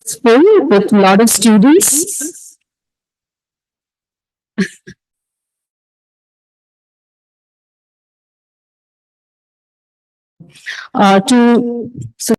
Full with a lot of students. To so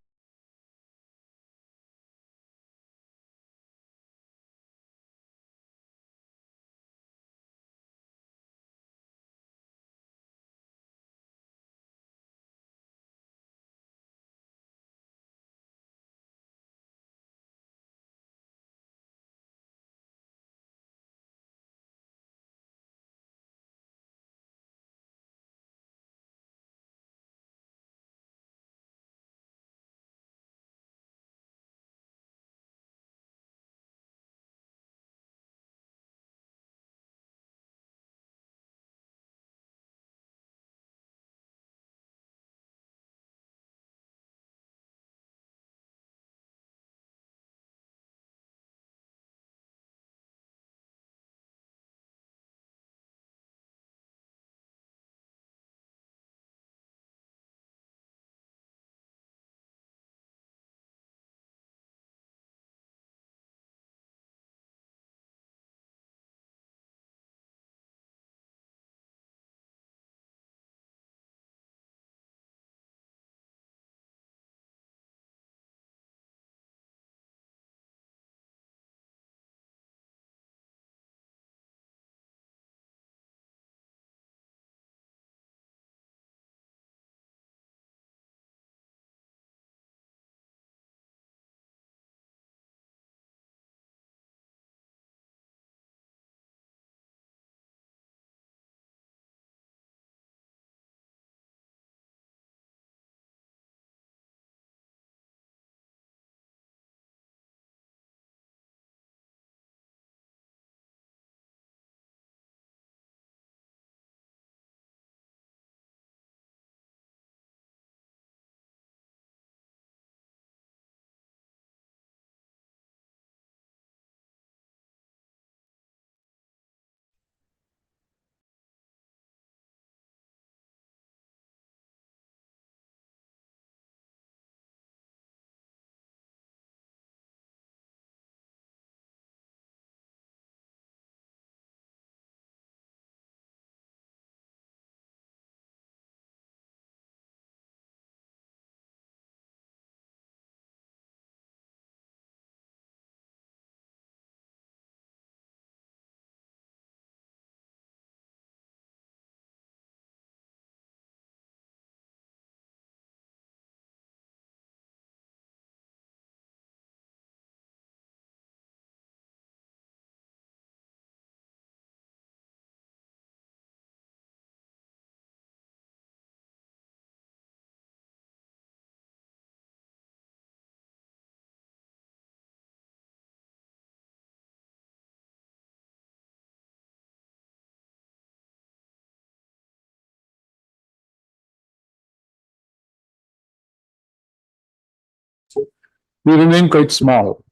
we remain quite small,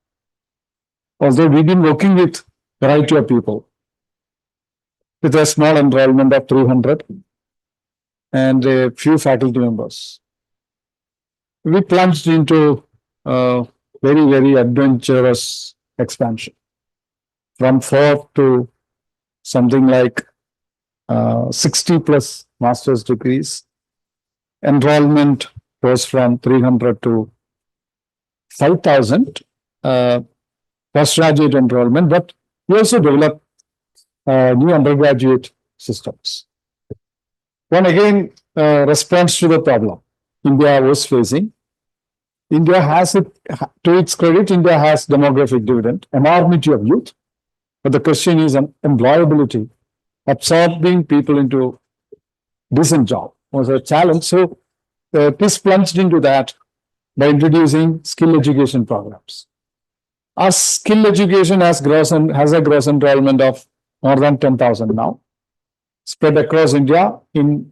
although we've been working with a variety of people with a small enrollment of 300 and a few faculty members. We plunged into very, very adventurous expansion from 4 to something like 60 plus master's degrees. Enrollment was from 300 to 5,000 postgraduate enrollment, but we also developed new undergraduate systems. One again responds to the problem India was facing. India has it, to its credit, India has demographic dividend, enormity of youth. But the question is employability, absorbing people into decent job was a challenge. So this plunged into that by introducing skill education programs. Our skill education has a gross enrollment of more than 10,000 now, spread across India in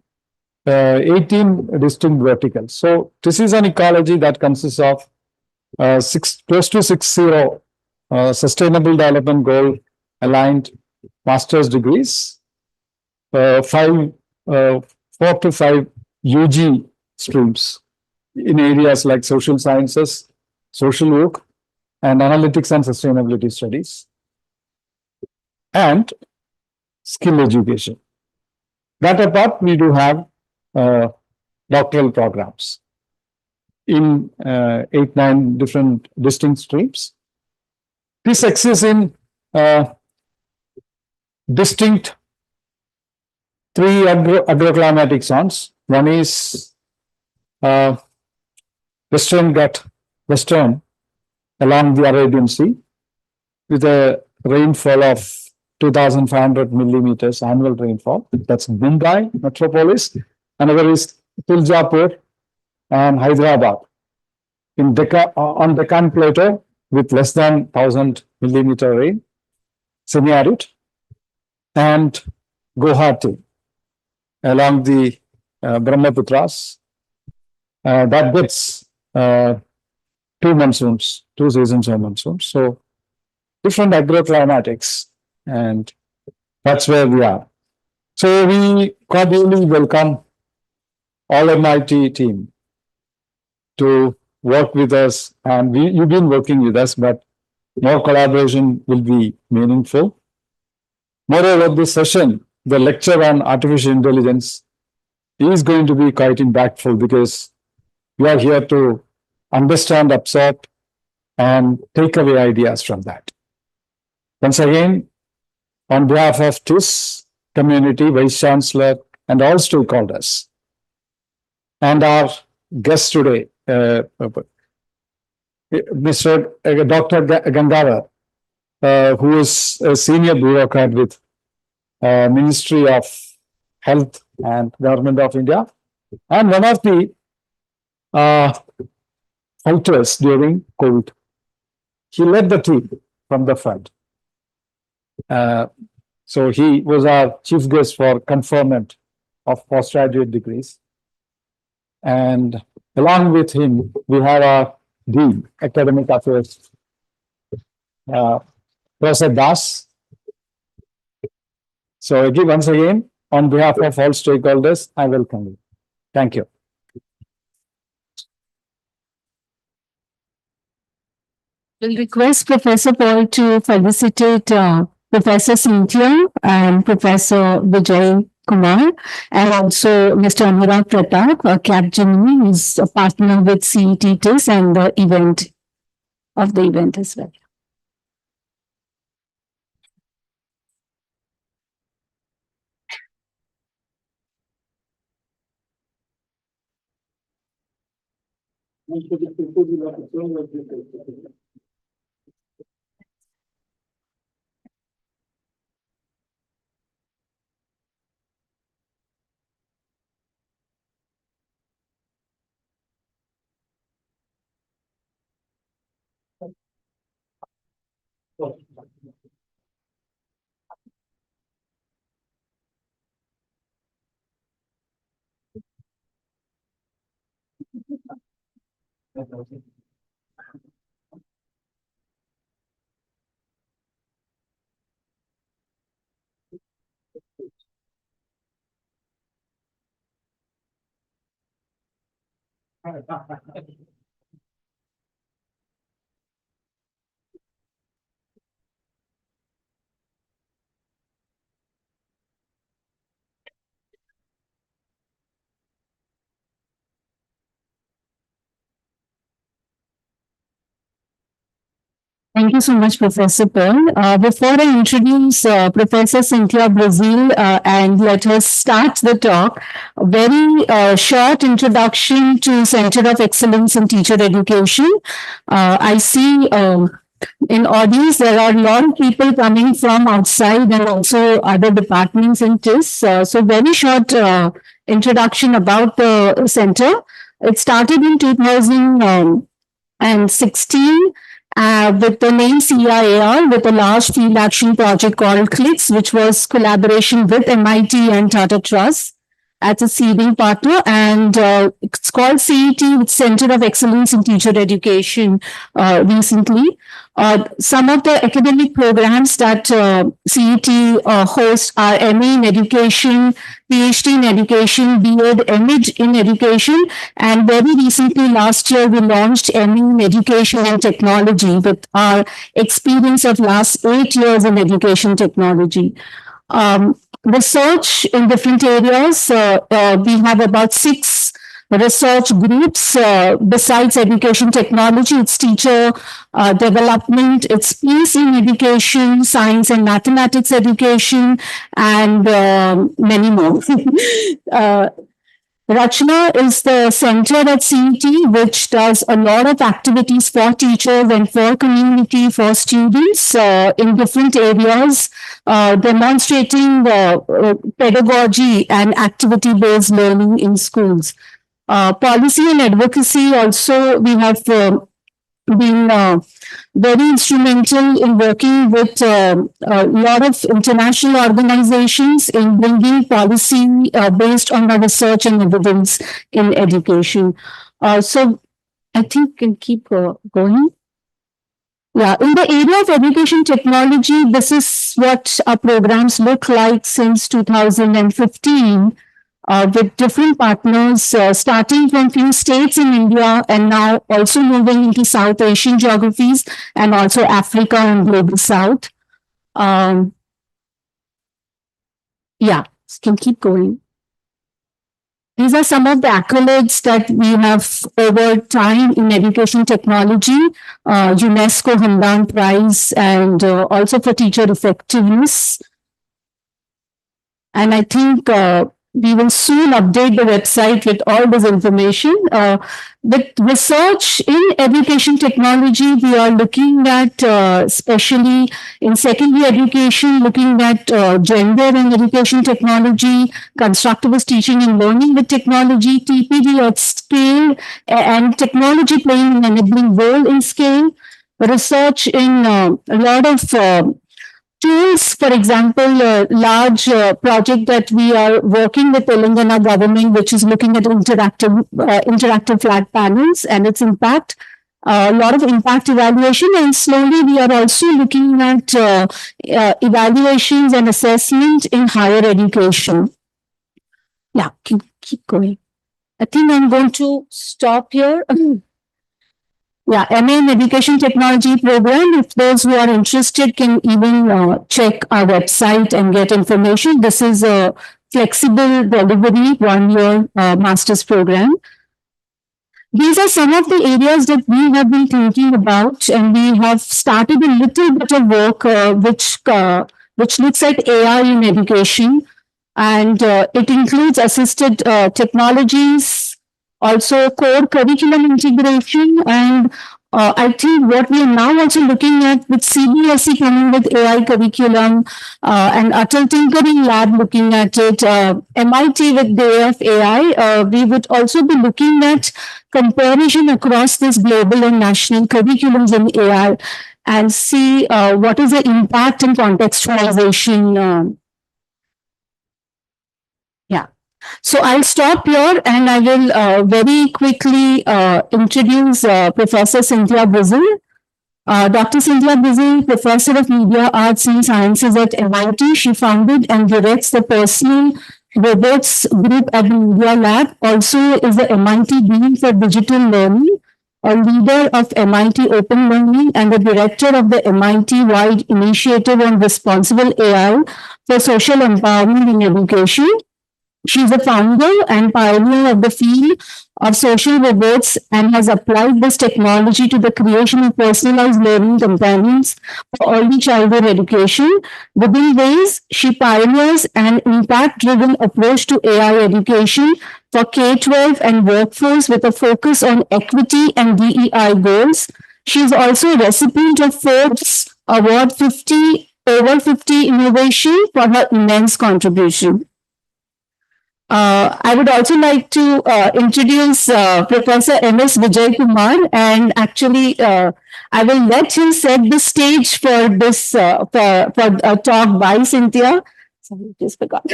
18 distinct verticals. So this is an ecology that consists of close to 60 sustainable development goal aligned master's degrees, 4 to 5 UG streams in areas like social sciences, social work, and analytics and sustainability studies, and skill education. That apart, we do have doctoral programs in 8, 9 different distinct streams. This exists in distinct 3 agroclimatic zones. One is western along the Arabian Sea with a rainfall of 2,500 millimeters annual rainfall. That's Mumbai metropolis. Another is Tuljapur and Hyderabad on Deccan Plateau with less than 1,000 millimeter rain, semi-arid, and Guwahati along the Brahmaputras. That gets 2 monsoons, 2 seasons of monsoons. So different agroclimatics, and that's where we are. So we cordially welcome all MIT team to work with us, and you've been working with us, but more collaboration will be meaningful. Moreover, this session, the lecture on artificial intelligence, is going to be quite impactful because we are here to understand, absorb, and take away ideas from that. Once again, on behalf of TIS community, Vice Chancellor, and all stakeholders, and our guest today, Mr. Dr. Gangara, who is a senior bureaucrat with Ministry of Health and Government of India, and one of the fighters during COVID. He led the team from the front. So he was our chief guest for conferment of postgraduate degrees. And along with him, we have our Dean, Academic Affairs, Professor Das. So once again, on behalf of all stakeholders, I welcome you. Thank you. We'll request Professor Paul to felicitate Professor Cynthia and Professor Vijay Kumar, and also Mr. Anurag Pratap, Capgemini, who is a partner with CETE and the event as well. Thank you so much, Professor Paul. Before I introduce Professor Cynthia Breazeal and let her start the talk, a very short introduction to Center of Excellence in Teacher Education. I see in audience there are a lot of people coming from outside and also other departments in TIS. So very short introduction about the center. It started in 2016. With the name CIAR, with a large field action project called CLICS, which was collaboration with MIT and Tata Trust. as a seeding partner, and it's called CETE, with Center of Excellence in Teacher Education recently. Some of the academic programs that CET hosts are MA in Education, PhD in Education, B.Ed, M.Ed in Education, and very recently last year we launched MA in Education and Technology with our experience of last 8 years in education technology. Research in different areas. We have about 6 research groups besides education technology. It's teacher development, it's peace in education, science and mathematics education, and many more. Rachna is the center at CET, which does a lot of activities for teachers and for community, for students in different areas, demonstrating pedagogy and activity-based learning in schools. Policy and advocacy also, we have been very instrumental in working with a lot of international organizations in bringing policy based on the research and evidence in education. So I think we can keep going. Yeah, in the area of education technology, this is what our programs look like since 2015. With different partners, starting from few states in India and now also moving into South Asian geographies and also Africa and Global South. Yeah, can keep going. These are some of the accolades that we have over time in education technology, UNESCO Hamdan Prize, and also for teacher effectiveness. And I think we will soon update the website with all this information. With research in education technology, we are looking at, especially in secondary education, looking at gender and education technology, constructivist teaching and learning with technology, TPD at scale, and technology playing an enabling role in scale. Research in a lot of tools, for example, a large project that we are working with Telangana government, which is looking at interactive flat panels and its impact. A lot of impact evaluation, and slowly we are also looking at evaluations and assessment in higher education. Yeah, keep going. I think I'm going to stop here. Yeah, MA in Education Technology program. If those who are interested can even check our website and get information. This is a flexible delivery 1-year master's program. These are some of the areas that we have been thinking about, and we have started a little bit of work which looks at AI in education, and it includes assisted technologies, also core curriculum integration, and I think what we are now also looking at with CBSE coming with AI curriculum and Atal Tinkering Lab looking at it, MIT with Day of AI, we would also be looking at comparison across this global and national curriculums in AI and see what is the impact and contextualization. Yeah. So I'll stop here and I will very quickly introduce Professor Cynthia Breazeal. Dr. Cynthia Breazeal, Professor of Media Arts and Sciences at MIT. She founded and directs the Personal Robots Group at the Media Lab. Also is the MIT Dean for Digital Learning, a leader of MIT Open Learning, and the director of the MIT-wide Initiative on Responsible AI for Social Empowerment in Education. She's a founder and pioneer of the field of social robots and has applied this technology to the creation of personalized learning companions for early childhood education. Within ways, she pioneers an impact-driven approach to AI education for K-12 and workforce with a focus on equity and DEI goals. She is also a recipient of Forbes Award 50 over 50 innovation for her immense contribution. I would also like to introduce Professor M.S. Vijay Kumar, and actually I will let him set the stage for this for a talk by Cynthia. Sorry, just forgot.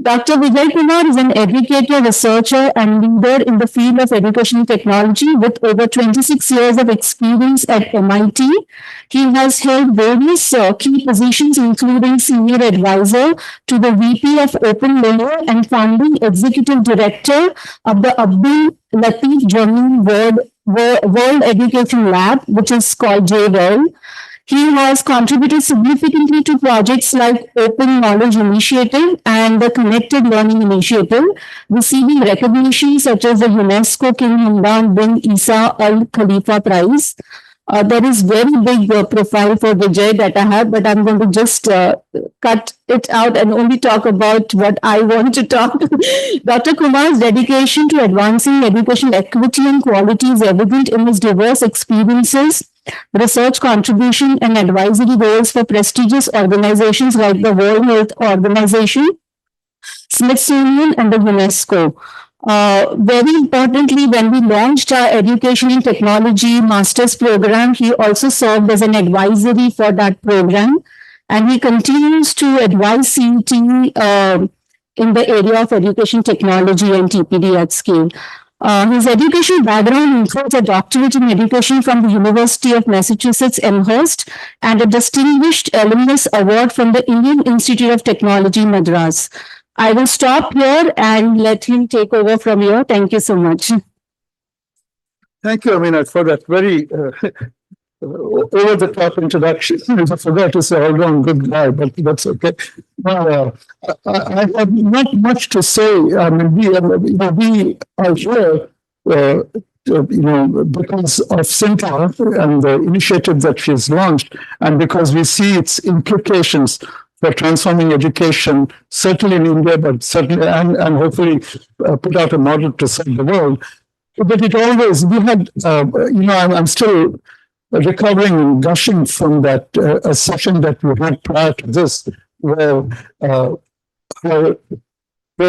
Dr. Vijay Kumar is an educator, researcher, and leader in the field of educational technology with over 26 years of experience at MIT. He has held various key positions, including senior advisor to the VP of Open Layer and founding executive director of the Abdul Latif Jameel World Education Lab, which is called JWorld. He has contributed significantly to projects like Open Knowledge Initiative and the Connected Learning Initiative, receiving recognition such as the UNESCO King Hamdan bin Isa Al Khalifa Prize. There is very big profile for Vijay that I have, but I'm going to just cut it out and only talk about what I want to talk. Dr. Kumar's dedication to advancing educational equity and quality is evident in his diverse experiences, research contribution, and advisory roles for prestigious organizations like the World Health Organization, Smithsonian, and the UNESCO. Very importantly, when we launched our education in technology master's program, he also served as an advisory for that program, and he continues to advise CETE in the area of education technology and TPD at scale. His educational background includes a doctorate in education from the University of Massachusetts Amherst and a distinguished alumnus award from the Indian Institute of Technology, Madras. I will stop here and let him take over from here. Thank you so much. Thank you, Amina, for that very over the top introduction. I forgot to say, hold on, good guy, but that's okay. Now, I have not much to say. I mean, we are here, because of Cynthia and the initiative that she's launched, and because we see its implications for transforming education, certainly in India, but certainly and hopefully put out a model to serve the world. But it always, we had, I'm still recovering and gushing from that a session that we had prior to this, where the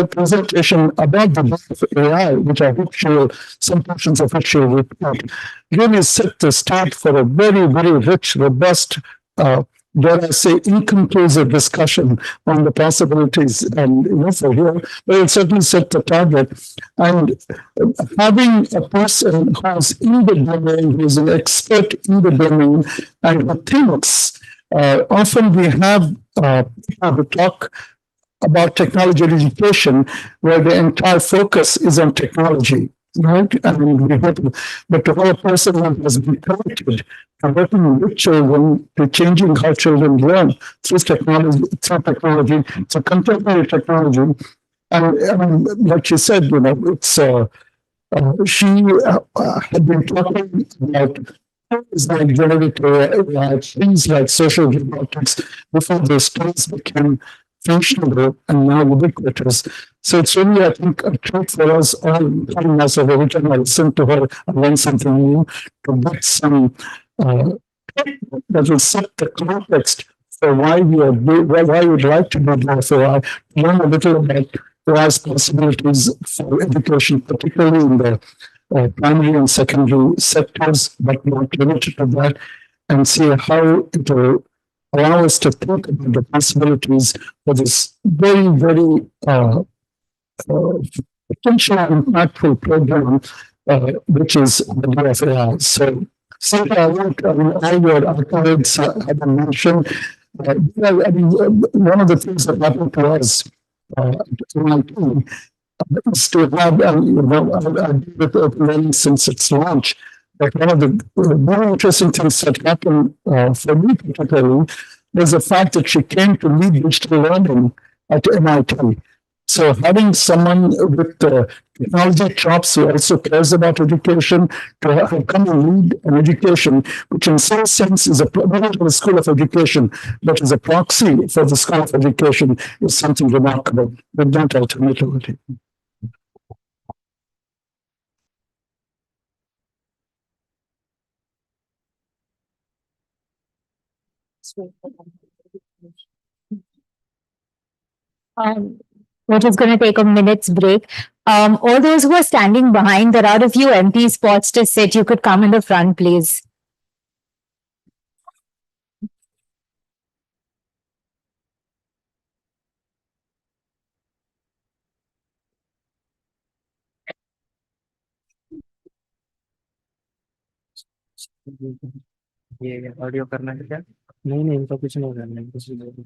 presentation about the birth of AI, which I hope some portions of which she will report, really set the stage for a very, very rich, robust, dare I say, inconclusive discussion on the possibilities and for here, but it certainly set the target. And having a person who's in the domain, who's an expert in the domain, and who thinks, often we have a talk about technology education where the entire focus is on technology. Right? But to have a person who has been committed to working with children, to changing how children learn through technology, through contemporary technology. And like she said, it's she had been talking about things like generative AI, things like social robotics before those tools became fashionable and now ubiquitous. So it's really, I think, a treat for us all, including us, every time I listen to her, I learn something new, to get some that will set the context for why why we would like to do that. AI, learn a little about AI's possibilities for education, particularly in the primary and secondary sectors, but not limited to that, and see how it will allow us to think about the possibilities for this very, very potential impactful program, which is the DFAI. So, Cynthia, all your accolades have been mentioned. One of the things that happened to us at MIT is to have, I've been with Open Learning since its launch. But one of the very interesting things that happened for me particularly was the fact that she came to lead digital learning at MIT. So having someone with technology chops who also cares about education to have come and lead an education, which in some sense is not a school of education, but is a proxy for the school of education, is something remarkable. With that, I'll turn it over to you. Which is going to take a minute's break. All those who are standing behind, there are a few empty spots to sit. You could come in the front, please. ये audio करना है क्या? नहीं नहीं, इनका कुछ नहीं करना है, कुछ नहीं।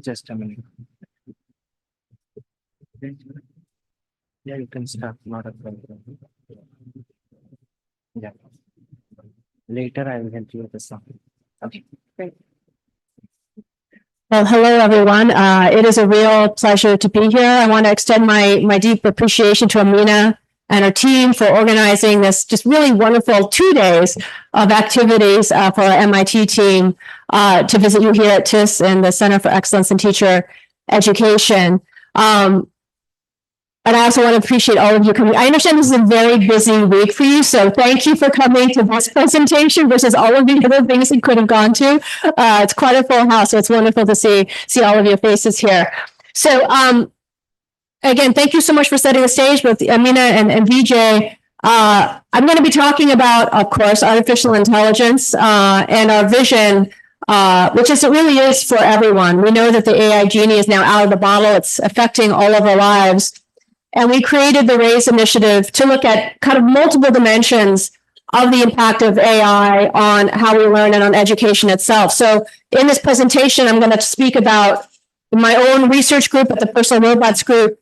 Just a minute. Yeah, you can start. Not a problem. Yeah. Later, I will help you with the song. Okay. Great. Well, hello, everyone. It is a real pleasure to be here. I want to extend my deep appreciation to Amina and her team for organizing this just really wonderful 2 days of activities for our MIT team to visit you here at TIS and the Center for Excellence in Teacher Education. And I also want to appreciate all of you coming. I understand this is a very busy week for you, so thank you for coming to this presentation versus all of the other things you could have gone to. It's quite a full house, so it's wonderful to see all of your faces here. So again, thank you so much for setting the stage with Amina and Vijay. I'm going to be talking about, of course, artificial intelligence and our vision, which is it really is for everyone. We know that the AI genie is now out of the bottle. It's affecting all of our lives. And we created the RAISE initiative to look at kind of multiple dimensions of the impact of AI on how we learn and on education itself. So in this presentation, I'm going to speak about my own research group at the Personal Robots Group,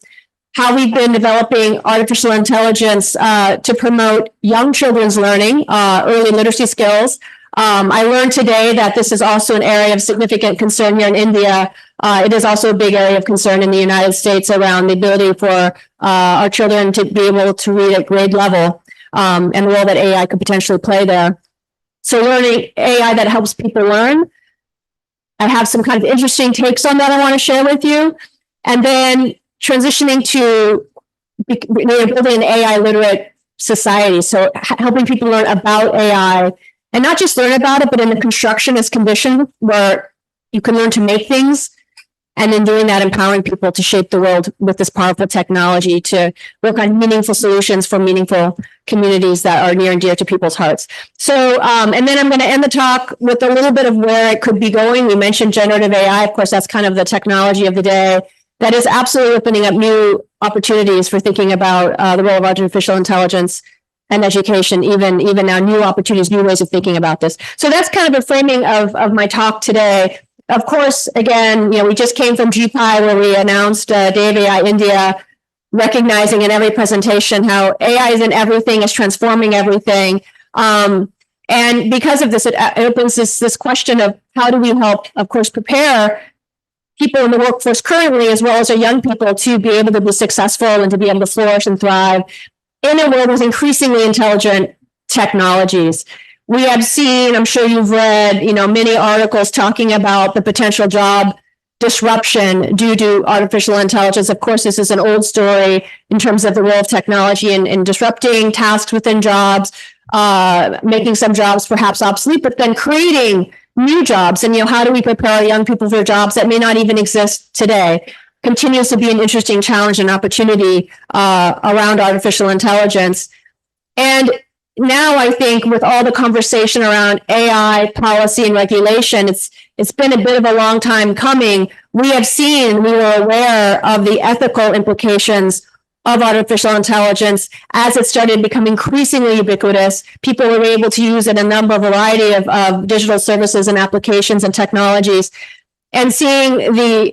how we've been developing artificial intelligence to promote young children's learning, early literacy skills. I learned today that this is also an area of significant concern here in India. It is also a big area of concern in the United States around the ability for our children to be able to read at grade level and the role that AI could potentially play there. So learning AI that helps people learn. I have some kind of interesting takes on that I want to share with you. And then transitioning to building an AI literate society. So helping people learn about AI and not just learn about it, but in the constructionist condition where you can learn to make things. And in doing that, empowering people to shape the world with this powerful technology to work on meaningful solutions for meaningful communities that are near and dear to people's hearts. So, and then I'm going to end the talk with a little bit of where it could be going. We mentioned generative AI. Of course, that's kind of the technology of the day that is absolutely opening up new opportunities for thinking about the role of artificial intelligence and education, even now, new opportunities, new ways of thinking about this. So that's kind of a framing of my talk today. Of course, again, we just came from GPI where we announced Day of AI India, recognizing in every presentation how AI is in everything, is transforming everything. And because of this, it opens this question of how do we help, of course, prepare people in the workforce currently, as well as our young people, to be able to be successful and to be able to flourish and thrive in a world with increasingly intelligent technologies. We have seen, I'm sure you've read, many articles talking about the potential job disruption due to artificial intelligence. Of course, this is an old story in terms of the role of technology in disrupting tasks within jobs, making some jobs perhaps obsolete, but then creating new jobs. And, how do we prepare our young people for jobs that may not even exist today? Continues to be an interesting challenge and opportunity around artificial intelligence. And now I think with all the conversation around AI policy and regulation, it's been a bit of a long time coming. We were aware of the ethical implications of artificial intelligence as it started becoming increasingly ubiquitous. People were able to use it in a variety of digital services and applications and technologies, and seeing the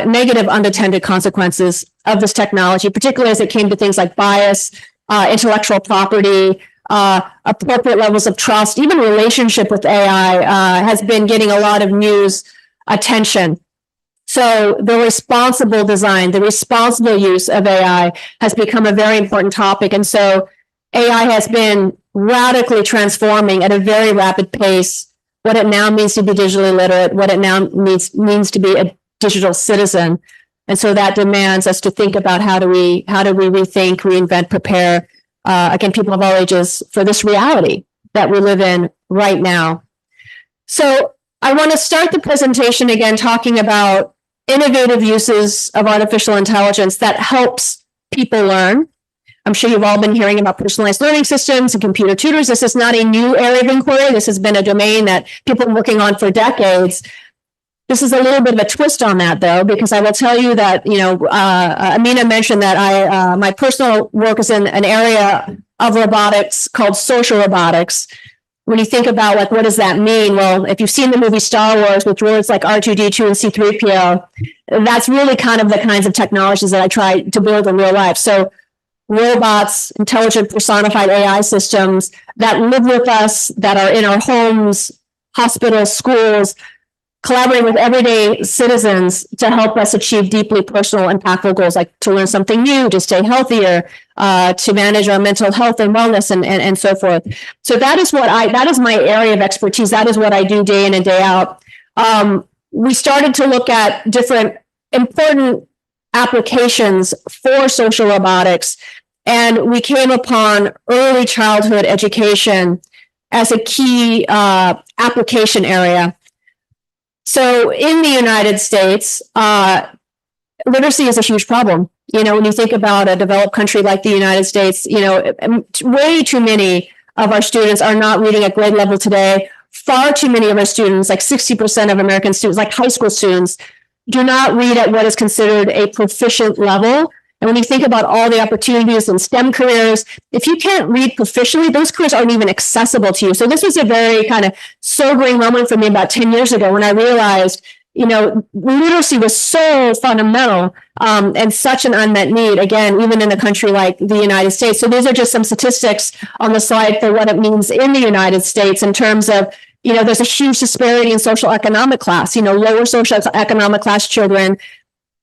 negative unintended consequences of this technology, particularly as it came to things like bias, intellectual property, appropriate levels of trust, even relationship with AI has been getting a lot of news attention. So the responsible design, the responsible use of AI has become a very important topic. And so AI has been radically transforming at a very rapid pace what it now means to be digitally literate, what it now means to be a digital citizen. And so that demands us to think about how do we rethink, reinvent, prepare, again, people of all ages for this reality that we live in right now. So I want to start the presentation again talking about innovative uses of artificial intelligence that helps people learn. I'm sure you've all been hearing about personalized learning systems and computer tutors. This is not a new area of inquiry. This has been a domain that people have been working on for decades. This is a little bit of a twist on that, though, because I will tell you that, Amina mentioned that my personal work is in an area of robotics called social robotics. When you think about like, what does that mean? Well, if you've seen the movie Star Wars with droids like R2-D2 and C-3PO, that's really kind of the kinds of technologies that I try to build in real life. So robots, intelligent personified AI systems that live with us, that are in our homes, hospitals, schools, collaborating with everyday citizens to help us achieve deeply personal, impactful goals, like to learn something new, to stay healthier, to manage our mental health and wellness, and so forth. So that is my area of expertise. That is what I do day in and day out. We started to look at different important applications for social robotics, and we came upon early childhood education as a key application area. So in the United States, literacy is a huge problem. When you think about a developed country like the United States, way too many of our students are not reading at grade level today. Far too many of our students, like 60% of American students, like high school students, do not read at what is considered a proficient level. And when you think about all the opportunities in STEM careers, if you can't read proficiently, those careers aren't even accessible to you. So this was a very kind of sobering moment for me about 10 years ago when I realized, literacy was so fundamental and such an unmet need, again, even in a country like the United States. So these are just some statistics on the slide for what it means in the United States in terms of, there's a huge disparity in social economic class, lower social economic class children.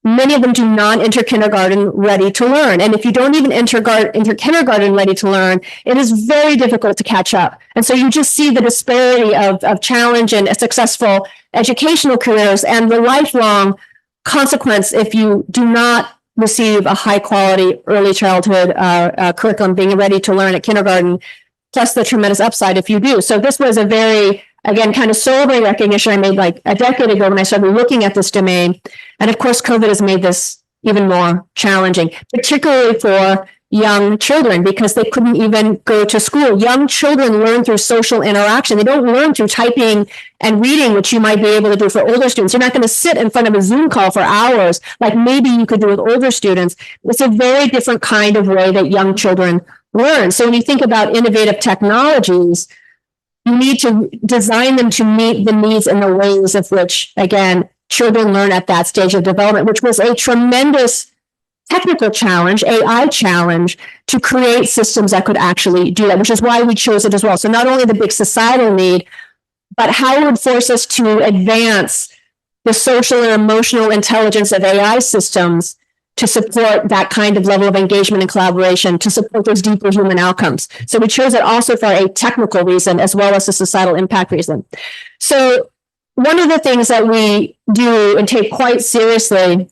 Many of them do not enter kindergarten ready to learn. And if you don't even enter kindergarten ready to learn, it is very difficult to catch up. And so you just see the disparity of challenge and successful educational careers and the lifelong consequence if you do not receive a high quality early childhood curriculum, being ready to learn at kindergarten, plus the tremendous upside if you do. So this was a very, again, kind of sobering recognition I made like a decade ago when I started looking at this domain. And of course, COVID has made this even more challenging, particularly for young children, because they couldn't even go to school. Young children learn through social interaction. They don't learn through typing and reading, which you might be able to do for older students. You're not going to sit in front of a Zoom call for hours, like maybe you could do with older students. It's a very different kind of way that young children learn. So when you think about innovative technologies, you need to design them to meet the needs and the ways of which, again, children learn at that stage of development, which was a tremendous technical challenge, AI challenge, to create systems that could actually do that, which is why we chose it as well. So not only the big societal need, but how it would force us to advance the social and emotional intelligence of AI systems to support that kind of level of engagement and collaboration, to support those deeper human outcomes. So we chose it also for a technical reason as well as a societal impact reason. So one of the things that we do and take quite seriously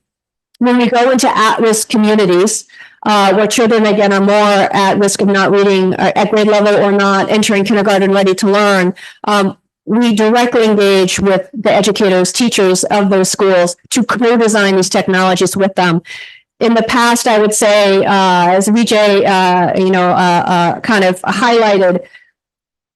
when we go into at-risk communities, where children, again, are more at risk of not reading at grade level or not entering kindergarten ready to learn, we directly engage with the educators, teachers of those schools to co-design these technologies with them. In the past, I would say, as Vijay, kind of highlighted,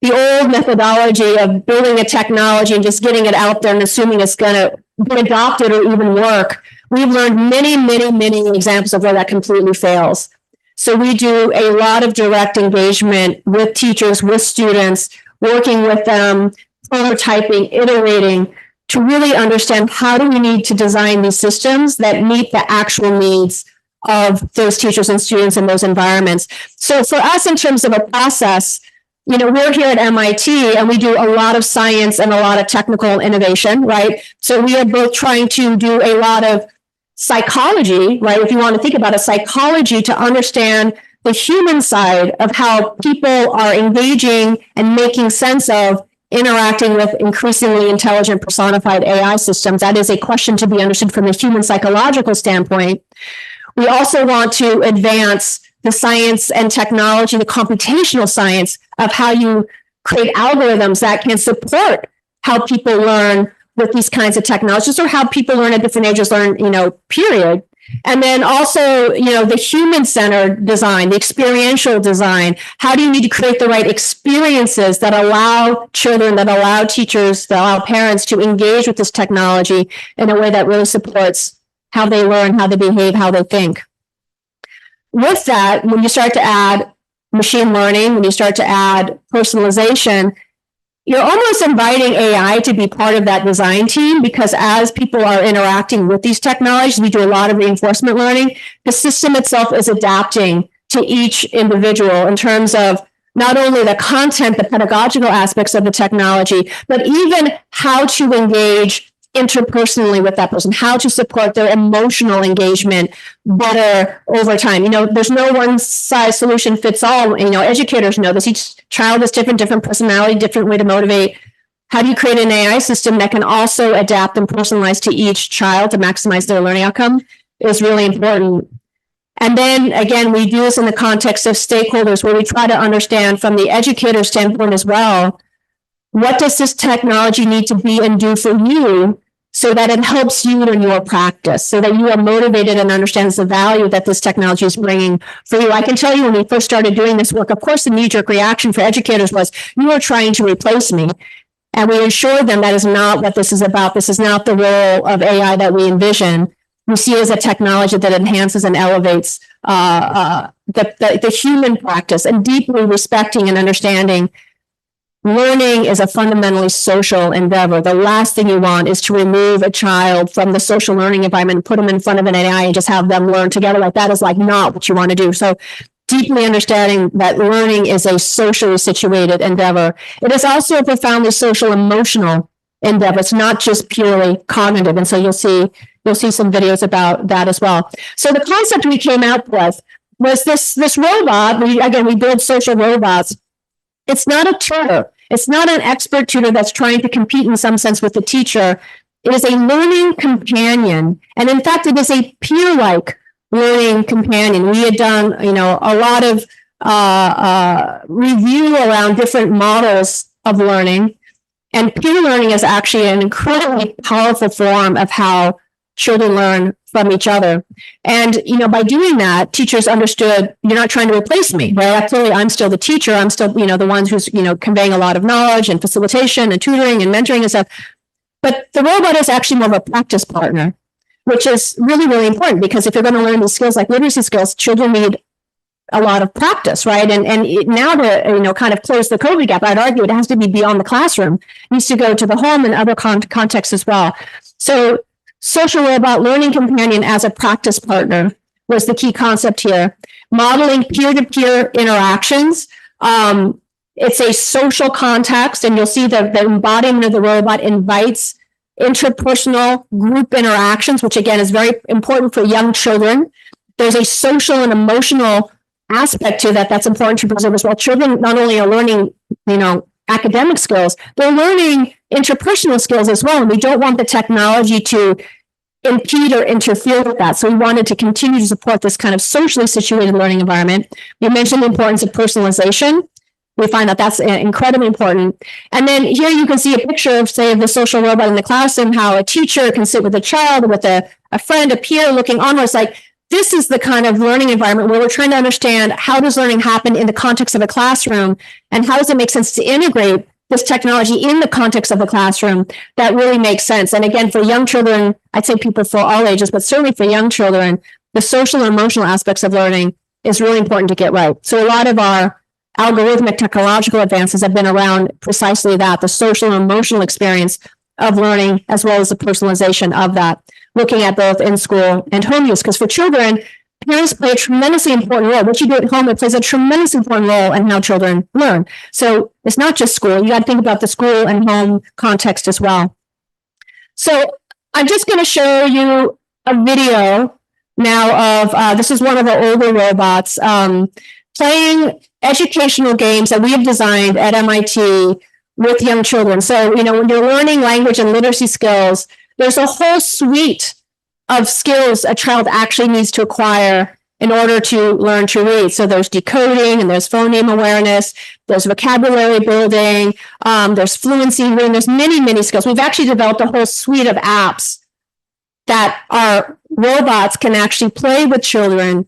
the old methodology of building a technology and just getting it out there and assuming it's going to be adopted or even work. We've learned many, many, many examples of where that completely fails. So we do a lot of direct engagement with teachers, with students, working with them, prototyping, iterating, to really understand how do we need to design these systems that meet the actual needs of those teachers and students in those environments. So for us, in terms of a process, we're here at MIT and we do a lot of science and a lot of technical innovation, right? So we are both trying to do a lot of psychology, right? If you want to think about a psychology to understand the human side of how people are engaging and making sense of interacting with increasingly intelligent personified AI systems. That is a question to be understood from a human psychological standpoint. We also want to advance the science and technology, the computational science of how you create algorithms that can support how people learn with these kinds of technologies, or how people learn at different ages learn, period. And then also, the human-centered design, the experiential design. How do you need to create the right experiences that allow children, that allow teachers, that allow parents to engage with this technology in a way that really supports how they learn, how they behave, how they think. With that, when you start to add machine learning, when you start to add personalization, you're almost inviting AI to be part of that design team, because as people are interacting with these technologies, we do a lot of reinforcement learning. The system itself is adapting to each individual in terms of not only the content, the pedagogical aspects of the technology, but even how to engage interpersonally with that person, how to support their emotional engagement better over time. There's no one size solution fits all. Educators know this. Each child is different personality, different way to motivate. How do you create an AI system that can also adapt and personalize to each child to maximize their learning outcome is really important. And then again, we do this in the context of stakeholders, where we try to understand from the educator standpoint as well, what does this technology need to be and do for you, so that it helps you in your practice, so that you are motivated and understands the value that this technology is bringing for you. I can tell you, when we first started doing this work, of course, the knee-jerk reaction for educators was, you are trying to replace me. And we assured them that is not what this is about. This is not the role of AI that we envision. We see it as a technology that enhances and elevates the human practice, and deeply respecting and understanding learning is a fundamentally social endeavor. The last thing you want is to remove a child from the social learning environment and put them in front of an AI and just have them learn together. Like, that is not what you want to do. So deeply understanding that learning is a socially situated endeavor. It is also a profoundly social emotional endeavor. It's not just purely cognitive. And so you'll see some videos about that as well. So the concept we came out with was this robot. We build social robots. It's not a tutor. It's not an expert tutor that's trying to compete in some sense with the teacher. It is a learning companion. And in fact, it is a peer-like learning companion. We had done, a lot of review around different models of learning. And peer learning is actually an incredibly powerful form of how children learn from each other. And, by doing that, teachers understood, you're not trying to replace me, right? Clearly, I'm still the teacher. I'm still, the ones who's, conveying a lot of knowledge and facilitation and tutoring and mentoring and stuff. But the robot is actually more of a practice partner, which is really, really important, because if you're going to learn these skills like literacy skills, children need a lot of practice, right? And now to, kind of close the COVID gap, I'd argue it has to be beyond the classroom. It needs to go to the home and other contexts as well. So social robot learning companion as a practice partner was the key concept here. Modeling peer-to-peer interactions. It's a social context, and you'll see the embodiment of the robot invites interpersonal group interactions, which again is very important for young children. There's a social and emotional aspect to that that's important to preserve as well. Children not only are learning, academic skills, they're learning interpersonal skills as well. And we don't want the technology to impede or interfere with that. So we wanted to continue to support this kind of socially situated learning environment. You mentioned the importance of personalization. We find that that's incredibly important. And then here you can see a picture of, say, the social robot in the classroom, how a teacher can sit with a child, with a friend, a peer looking onwards. Like, this is the kind of learning environment where we're trying to understand, how does learning happen in the context of a classroom, and how does it make sense to integrate this technology in the context of the classroom that really makes sense. And again, for young children, I'd say people for all ages, but certainly for young children, the social and emotional aspects of learning is really important to get right. So a lot of our algorithmic technological advances have been around precisely that, the social and emotional experience of learning, as well as the personalization of that, looking at both in school and home use. Because for children, parents play a tremendously important role. What you do at home, it plays a tremendously important role in how children learn. So it's not just school. You got to think about the school and home context as well. So I'm just going to show you a video now of, this is one of our older robots, playing educational games that we have designed at MIT with young children. So, when you're learning language and literacy skills, there's a whole suite of skills a child actually needs to acquire in order to learn to read. So there's decoding, and there's phoneme awareness, there's vocabulary building, there's fluency reading, there's many, many skills. We've actually developed a whole suite of apps that are robots can actually play with children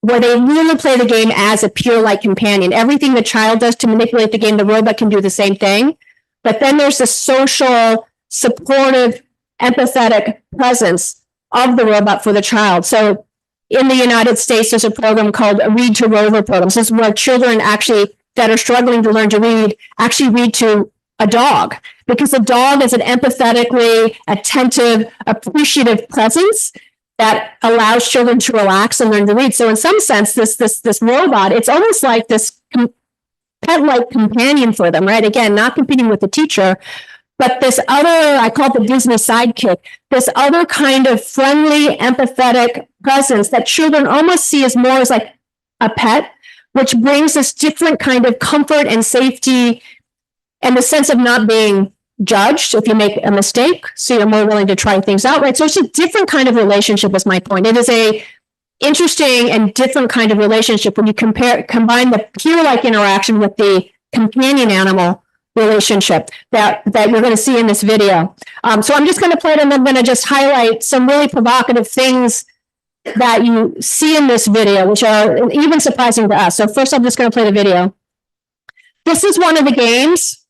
where they really play the game as a pure like companion. Everything the child does to manipulate the game, the robot can do the same thing. But then there's the social, supportive, empathetic presence of the robot for the child. So in the United States, there's a program called a Read to Rover program. So this is where children actually that are struggling to learn to read actually read to a dog, because the dog is an empathetically attentive, appreciative presence that allows children to relax and learn to read. So in some sense, this robot, it's almost like this pet-like companion for them, right? Again, not competing with the teacher, but this other, I call it the Disney sidekick, this other kind of friendly, empathetic presence that children almost see as more as like a pet, which brings this different kind of comfort and safety and the sense of not being judged if you make a mistake. So you're more willing to try things out, right? So it's a different kind of relationship is my point. It is a interesting and different kind of relationship when you combine the peer-like interaction with the companion animal relationship that you're going to see in this video. So I'm just going to play it and I'm going to just highlight some really provocative things that you see in this video, which are even surprising to us. So first, I'm just going to play the video. This is one of the games.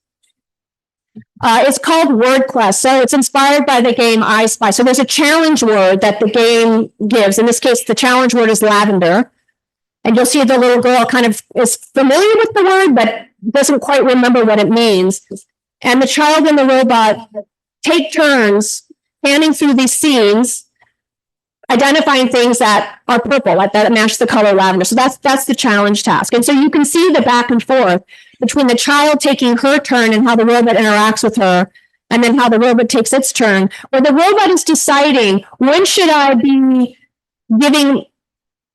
It's called Word Quest. So it's inspired by the game I Spy. So there's a challenge word that the game gives. In this case, the challenge word is lavender. And you'll see the little girl kind of is familiar with the word, but doesn't quite remember what it means. And the child and the robot take turns panning through these scenes, identifying things that are purple, that match the color lavender. So that's the challenge task. And so you can see the back and forth between the child taking her turn and how the robot interacts with her, and then how the robot takes its turn, where the robot is deciding, when should I be giving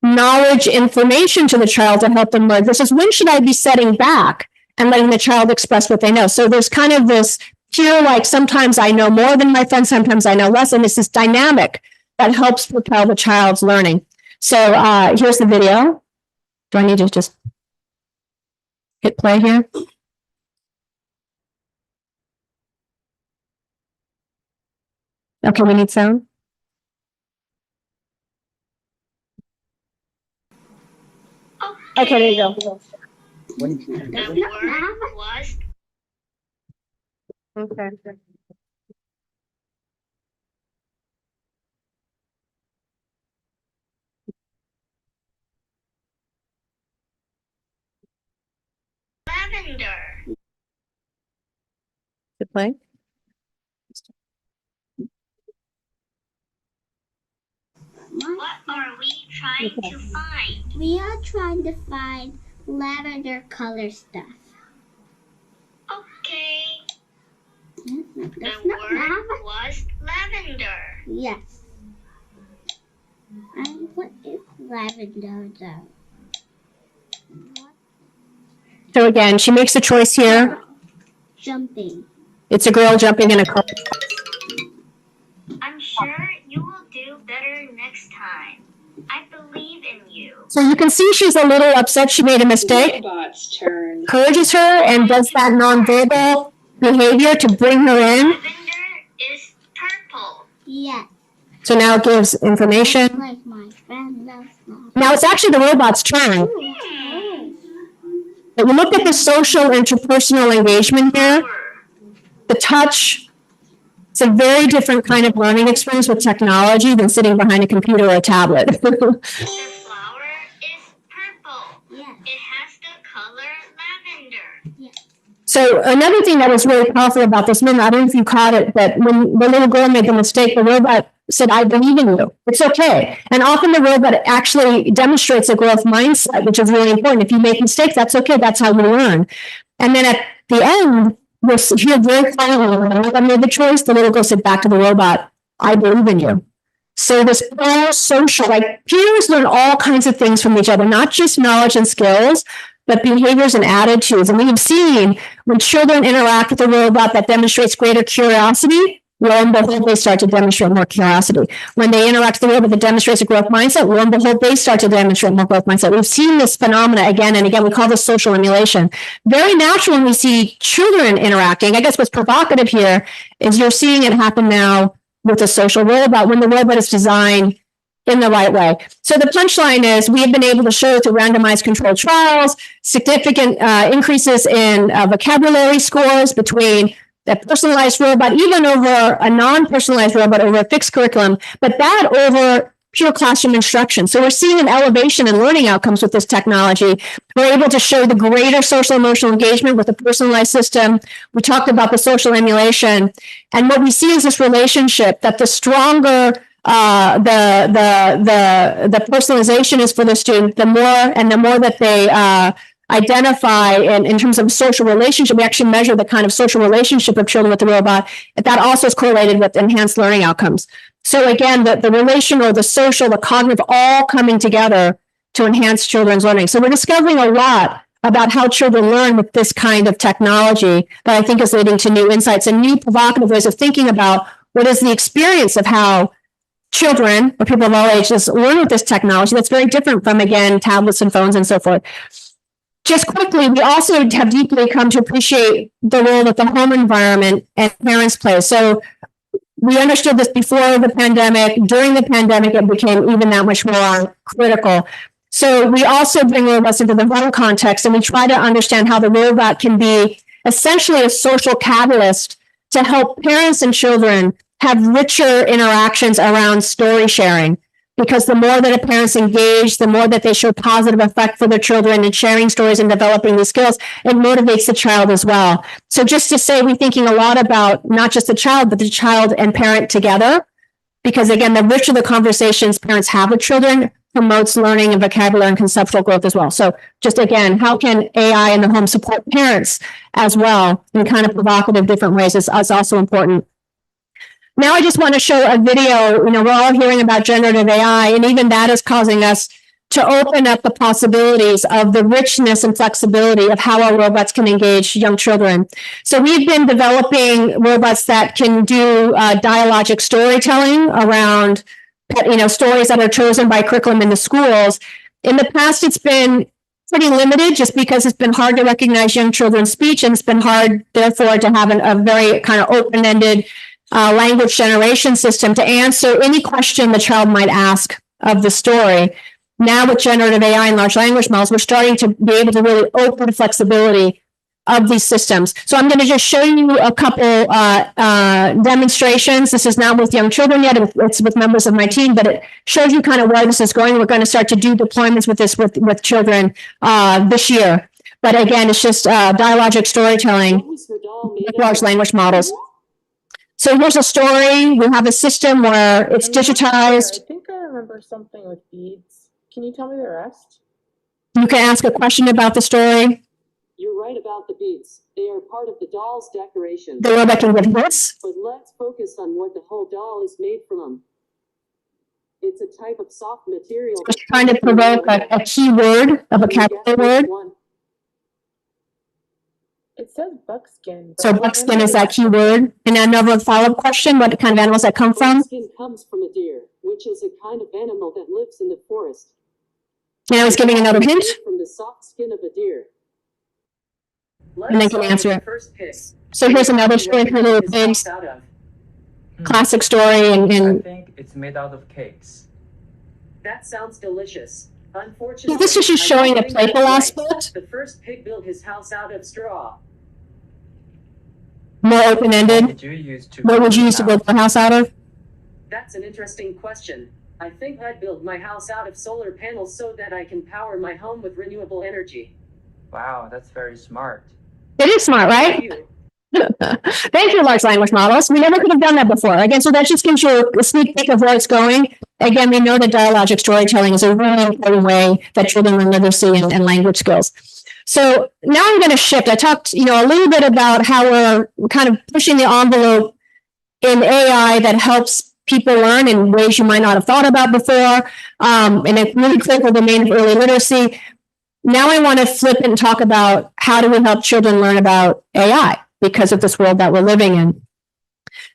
knowledge, information to the child to help them learn, versus when should I be setting back and letting the child express what they know. So there's kind of this pure, like, sometimes I know more than my friend, sometimes I know less, and it's this dynamic that helps propel the child's learning. So here's the video. Do I need to just hit play here? Okay, we need sound. Okay, there you go. The word was Okay. lavender. Hit play. What are we trying to find? We are trying to find lavender color stuff. Okay. That's The not word was lavender. Yes. And what is lavender though? So again, she makes a choice here. Jumping. It's a girl jumping in a car. I'm sure you will do better next time. I believe in you. So you can see she's a little upset she made a mistake. Robot's turn. Encourages her and does that nonverbal behavior to bring her in. Lavender is purple. Yes. So now it gives information. Like my friend loves lavender. Now it's actually the robot's turn. But you look at the social interpersonal engagement here, the touch. It's a very different kind of learning experience with technology than sitting behind a computer or a tablet. The flower is purple. Yes. It has the color lavender. So another thing that was really powerful about this moment, I don't know if you caught it, but when the little girl made the mistake, the robot said, I believe in you. It's okay. And often the robot actually demonstrates a growth mindset, which is really important. If you make mistakes, that's okay. That's how we learn. And then at the end, you'll hear very clearly, when I made the choice, the little girl said back to the robot, I believe in you. So this whole social, like, peers learn all kinds of things from each other, not just knowledge and skills, but behaviors and attitudes. And we've seen when children interact with a robot that demonstrates greater curiosity, lo and behold, they start to demonstrate more curiosity. When they interact with a robot that demonstrates a growth mindset, lo and behold, they start to demonstrate more growth mindset. We've seen this phenomena again and again. We call this social emulation. Very natural when we see children interacting. I guess what's provocative here is you're seeing it happen now with a social robot when the robot is designed in the right way. So the punchline is we have been able to show through randomized controlled trials significant increases in vocabulary scores between a personalized robot, even over a non-personalized robot over a fixed curriculum, but that over pure classroom instruction. So we're seeing an elevation in learning outcomes with this technology. We're able to show the greater social emotional engagement with a personalized system. We talked about the social emulation. And what we see is this relationship that the stronger the personalization is for the student, the more that they identify in terms of social relationship. We actually measure the kind of social relationship of children with the robot. That also is correlated with enhanced learning outcomes. So again, the relational, the social, the cognitive, all coming together to enhance children's learning. So we're discovering a lot about how children learn with this kind of technology that I think is leading to new insights and new provocative ways of thinking about what is the experience of how children or people of all ages learn with this technology that's very different from, again, tablets and phones and so forth. Just quickly, we also have deeply come to appreciate the role that the home environment and parents play. So we understood this before the pandemic. During the pandemic, it became even that much more critical. So we also bring robots into the home context, and we try to understand how the robot can be essentially a social catalyst to help parents and children have richer interactions around story sharing. Because the more that a parent's engaged, the more that they show positive effect for their children in sharing stories and developing these skills, it motivates the child as well. So just to say, we're thinking a lot about not just the child, but the child and parent together. Because again, the richer the conversations parents have with children promotes learning and vocabulary and conceptual growth as well. So just again, how can AI in the home support parents as well in kind of provocative different ways is also important. Now I just want to show a video. We're all hearing about generative AI, and even that is causing us to open up the possibilities of the richness and flexibility of how our robots can engage young children. So we've been developing robots that can do dialogic storytelling around, stories that are chosen by curriculum in the schools. In the past, it's been pretty limited just because it's been hard to recognize young children's speech, and it's been hard, therefore, to have a very kind of open-ended language generation system to answer any question the child might ask of the story. Now with generative AI and large language models, we're starting to be able to really open the flexibility of these systems. So I'm going to just show you a couple demonstrations. This is not with young children yet, it's with members of my team, but it shows you kind of where this is going. We're going to start to do deployments with this with children this year. But again, it's just dialogic storytelling with large language models. So here's a story. We have a system where it's digitized. I think I remember something with beads. Can you tell me the rest? You can ask a question about the story. You're right about the beads. They are part of the doll's decoration. The robot can give hints. But let's focus on what the whole doll is made from. It's a type of soft material. It's trying to provoke a key word, a vocabulary word. It says buckskin. So buckskin is that key word. And another follow-up question, what kind of animals that come from? Buckskin comes from a deer, which is a kind of animal that lives in the forest. Now he's giving another hint. From the soft skin of a deer. And they can answer it. So here's another story for little pigs. Classic story. I think it's made out of cakes. That sounds delicious. Unfortunately, this is just showing a playful aspect. The first pig built his house out of straw. More open-ended. What would you use to build your house out of? That's an interesting question. I think I'd build my house out of solar panels so that I can power my home with renewable energy. Wow, that's very smart. It is smart, right? Thank you, large language models. We never could have done that before. Again, so that just gives you a sneak peek of where it's going. Again, we know that dialogic storytelling is a really important way that children learn literacy and language skills. So now I'm going to shift. I talked, a little bit about how we're kind of pushing the envelope in AI that helps people learn in ways you might not have thought about before, in a really critical domain of early literacy. Now I want to flip and talk about how do we help children learn about AI because of this world that we're living in.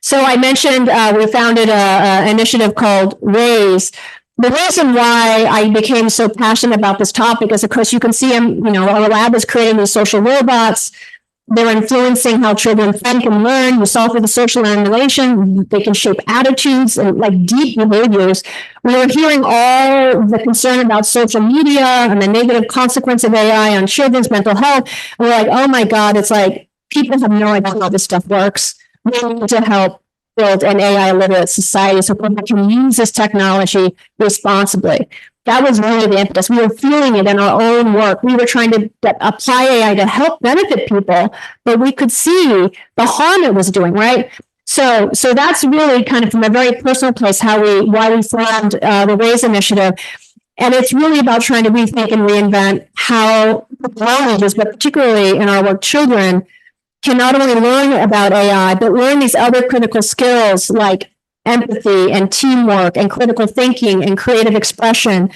So I mentioned we founded an initiative called Raise. The reason why I became so passionate about this topic is, of course, you can see our lab is creating these social robots. They're influencing how children think and learn. You saw through the social emulation, they can shape attitudes and like deep behaviors. We were hearing all the concern about social media and the negative consequence of AI on children's mental health. And we're like, oh my God, it's like people have no idea how this stuff works. We need to help build an AI literate society so people can use this technology responsibly. That was really the impetus. We were feeling it in our own work. We were trying to apply AI to help benefit people, but we could see the harm it was doing, right? So that's really kind of from a very personal place why we formed the RAISE initiative. And it's really about trying to rethink and reinvent how languages, but particularly in our work, children can not only learn about AI, but learn these other critical skills like empathy and teamwork and critical thinking and creative expression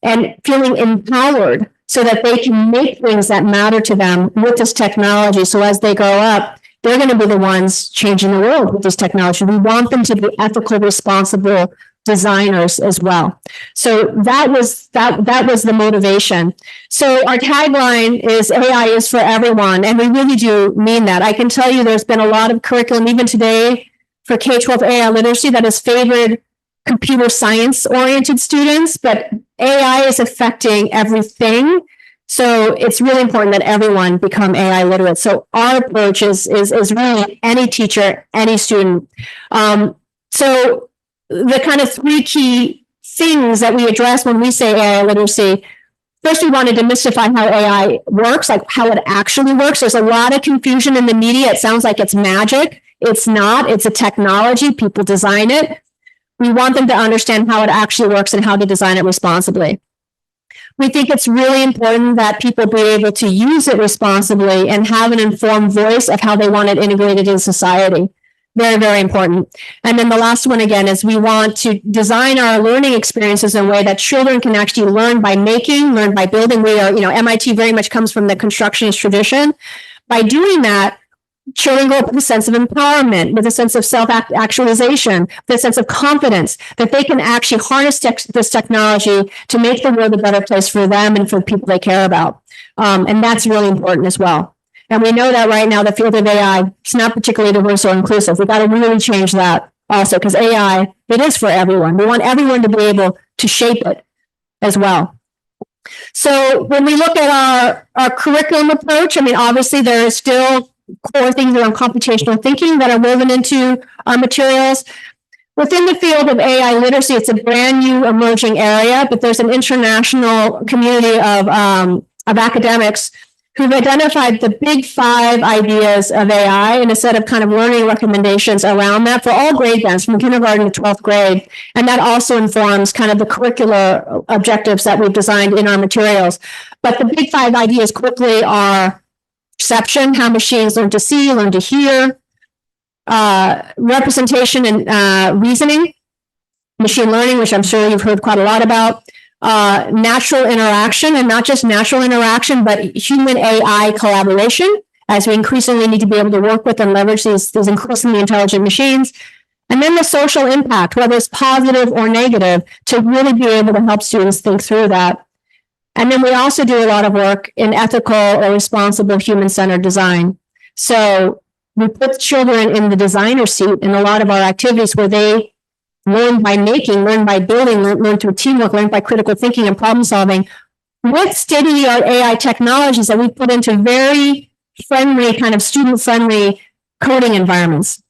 and feeling empowered so that they can make things that matter to them with this technology. So as they grow up, they're going to be the ones changing the world with this technology. We want them to be ethical, responsible designers as well. So that was the motivation. So our tagline is AI is for everyone, and we really do mean that. I can tell you there's been a lot of curriculum even today for K-12 AI literacy that has favored computer science oriented students, but AI is affecting everything. So it's really important that everyone become AI literate. So our approach is really any teacher, any student. So the kind of three key things that we address when we say AI literacy, first, we want to demystify how AI works, like how it actually works. There's a lot of confusion in the media. It sounds like it's magic. It's not. It's a technology. People design it. We want them to understand how it actually works and how to design it responsibly. We think it's really important that people be able to use it responsibly and have an informed voice of how they want it integrated in society. Very, very important. And then the last one, again, is we want to design our learning experiences in a way that children can actually learn by making, learn by building. We are, MIT very much comes from the constructionist tradition. By doing that, children grow up with a sense of empowerment, with a sense of self-actualization, with a sense of confidence that they can actually harness this technology to make the world a better place for them and for the people they care about. And that's really important as well. And we know that right now, the field of AI is not particularly diverse or inclusive. We've got to really change that also, because AI, it is for everyone. We want everyone to be able to shape it as well. So when we look at our curriculum approach, obviously there is still core things around computational thinking that are woven into our materials. Within the field of AI literacy, it's a brand new emerging area, but there's an international community of academics who've identified the big 5 ideas of AI and a set of kind of learning recommendations around that for all grade bands from kindergarten to 12th grade. And that also informs kind of the curricular objectives that we've designed in our materials. But the big 5 ideas quickly are perception, how machines learn to see, learn to hear, representation and reasoning, machine learning, which I'm sure you've heard quite a lot about, natural interaction, and not just natural interaction, but human AI collaboration, as we increasingly need to be able to work with and leverage these increasingly intelligent machines. And then the social impact, whether it's positive or negative, to really be able to help students think through that. And then we also do a lot of work in ethical or responsible human-centered design. So we put children in the designer seat in a lot of our activities where they learn by making, learn by building, learn through teamwork, learn by critical thinking and problem solving with state-of-the-art AI technologies that we put into very friendly, kind of student-friendly coding environments.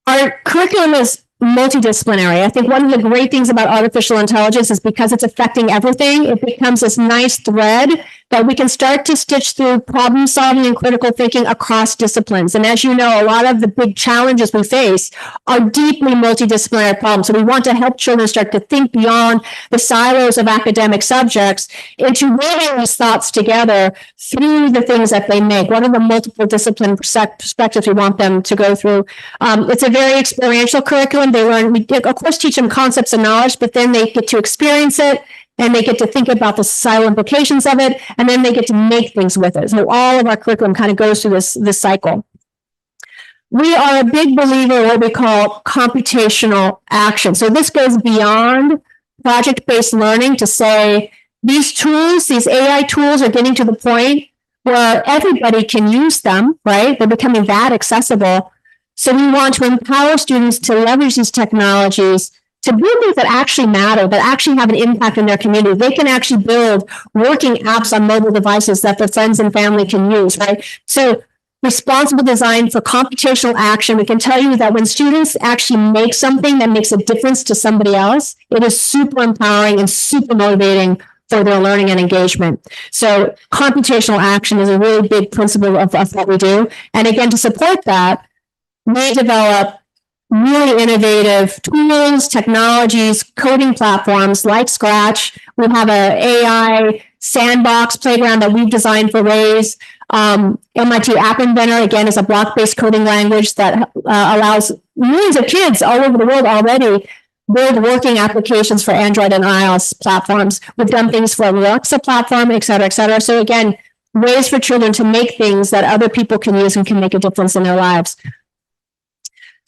Our curriculum is multidisciplinary. I think one of the great things about artificial intelligence is because it's affecting everything, it becomes this nice thread that we can start to stitch through problem solving and critical thinking across disciplines. And as you know, a lot of the big challenges we face are deeply multidisciplinary problems. So we want to help children start to think beyond the silos of academic subjects into weaving these thoughts together through the things that they make. What are the multiple discipline perspectives we want them to go through? It's a very experiential curriculum. They learn, we of course teach them concepts and knowledge, but then they get to experience it, and they get to think about the societal implications of it, and then they get to make things with it. So all of our curriculum kind of goes through this cycle. We are a big believer in what we call computational action. So this goes beyond project-based learning to say, these tools, these AI tools are getting to the point where everybody can use them, right? They're becoming that accessible. So we want to empower students to leverage these technologies to build things that actually matter, that actually have an impact in their community. They can actually build working apps on mobile devices that their friends and family can use, right? So responsible design for computational action. We can tell you that when students actually make something that makes a difference to somebody else, it is super empowering and super motivating for their learning and engagement. So computational action is a really big principle of what we do. And again, to support that, we develop really innovative tools, technologies, coding platforms like Scratch. We have an AI sandbox playground that we've designed for Raise. MIT App Inventor, again, is a block-based coding language that allows millions of kids all over the world already build working applications for Android and iOS platforms. We've done things for the Alexa platform, et cetera, et cetera. So again, ways for children to make things that other people can use and can make a difference in their lives.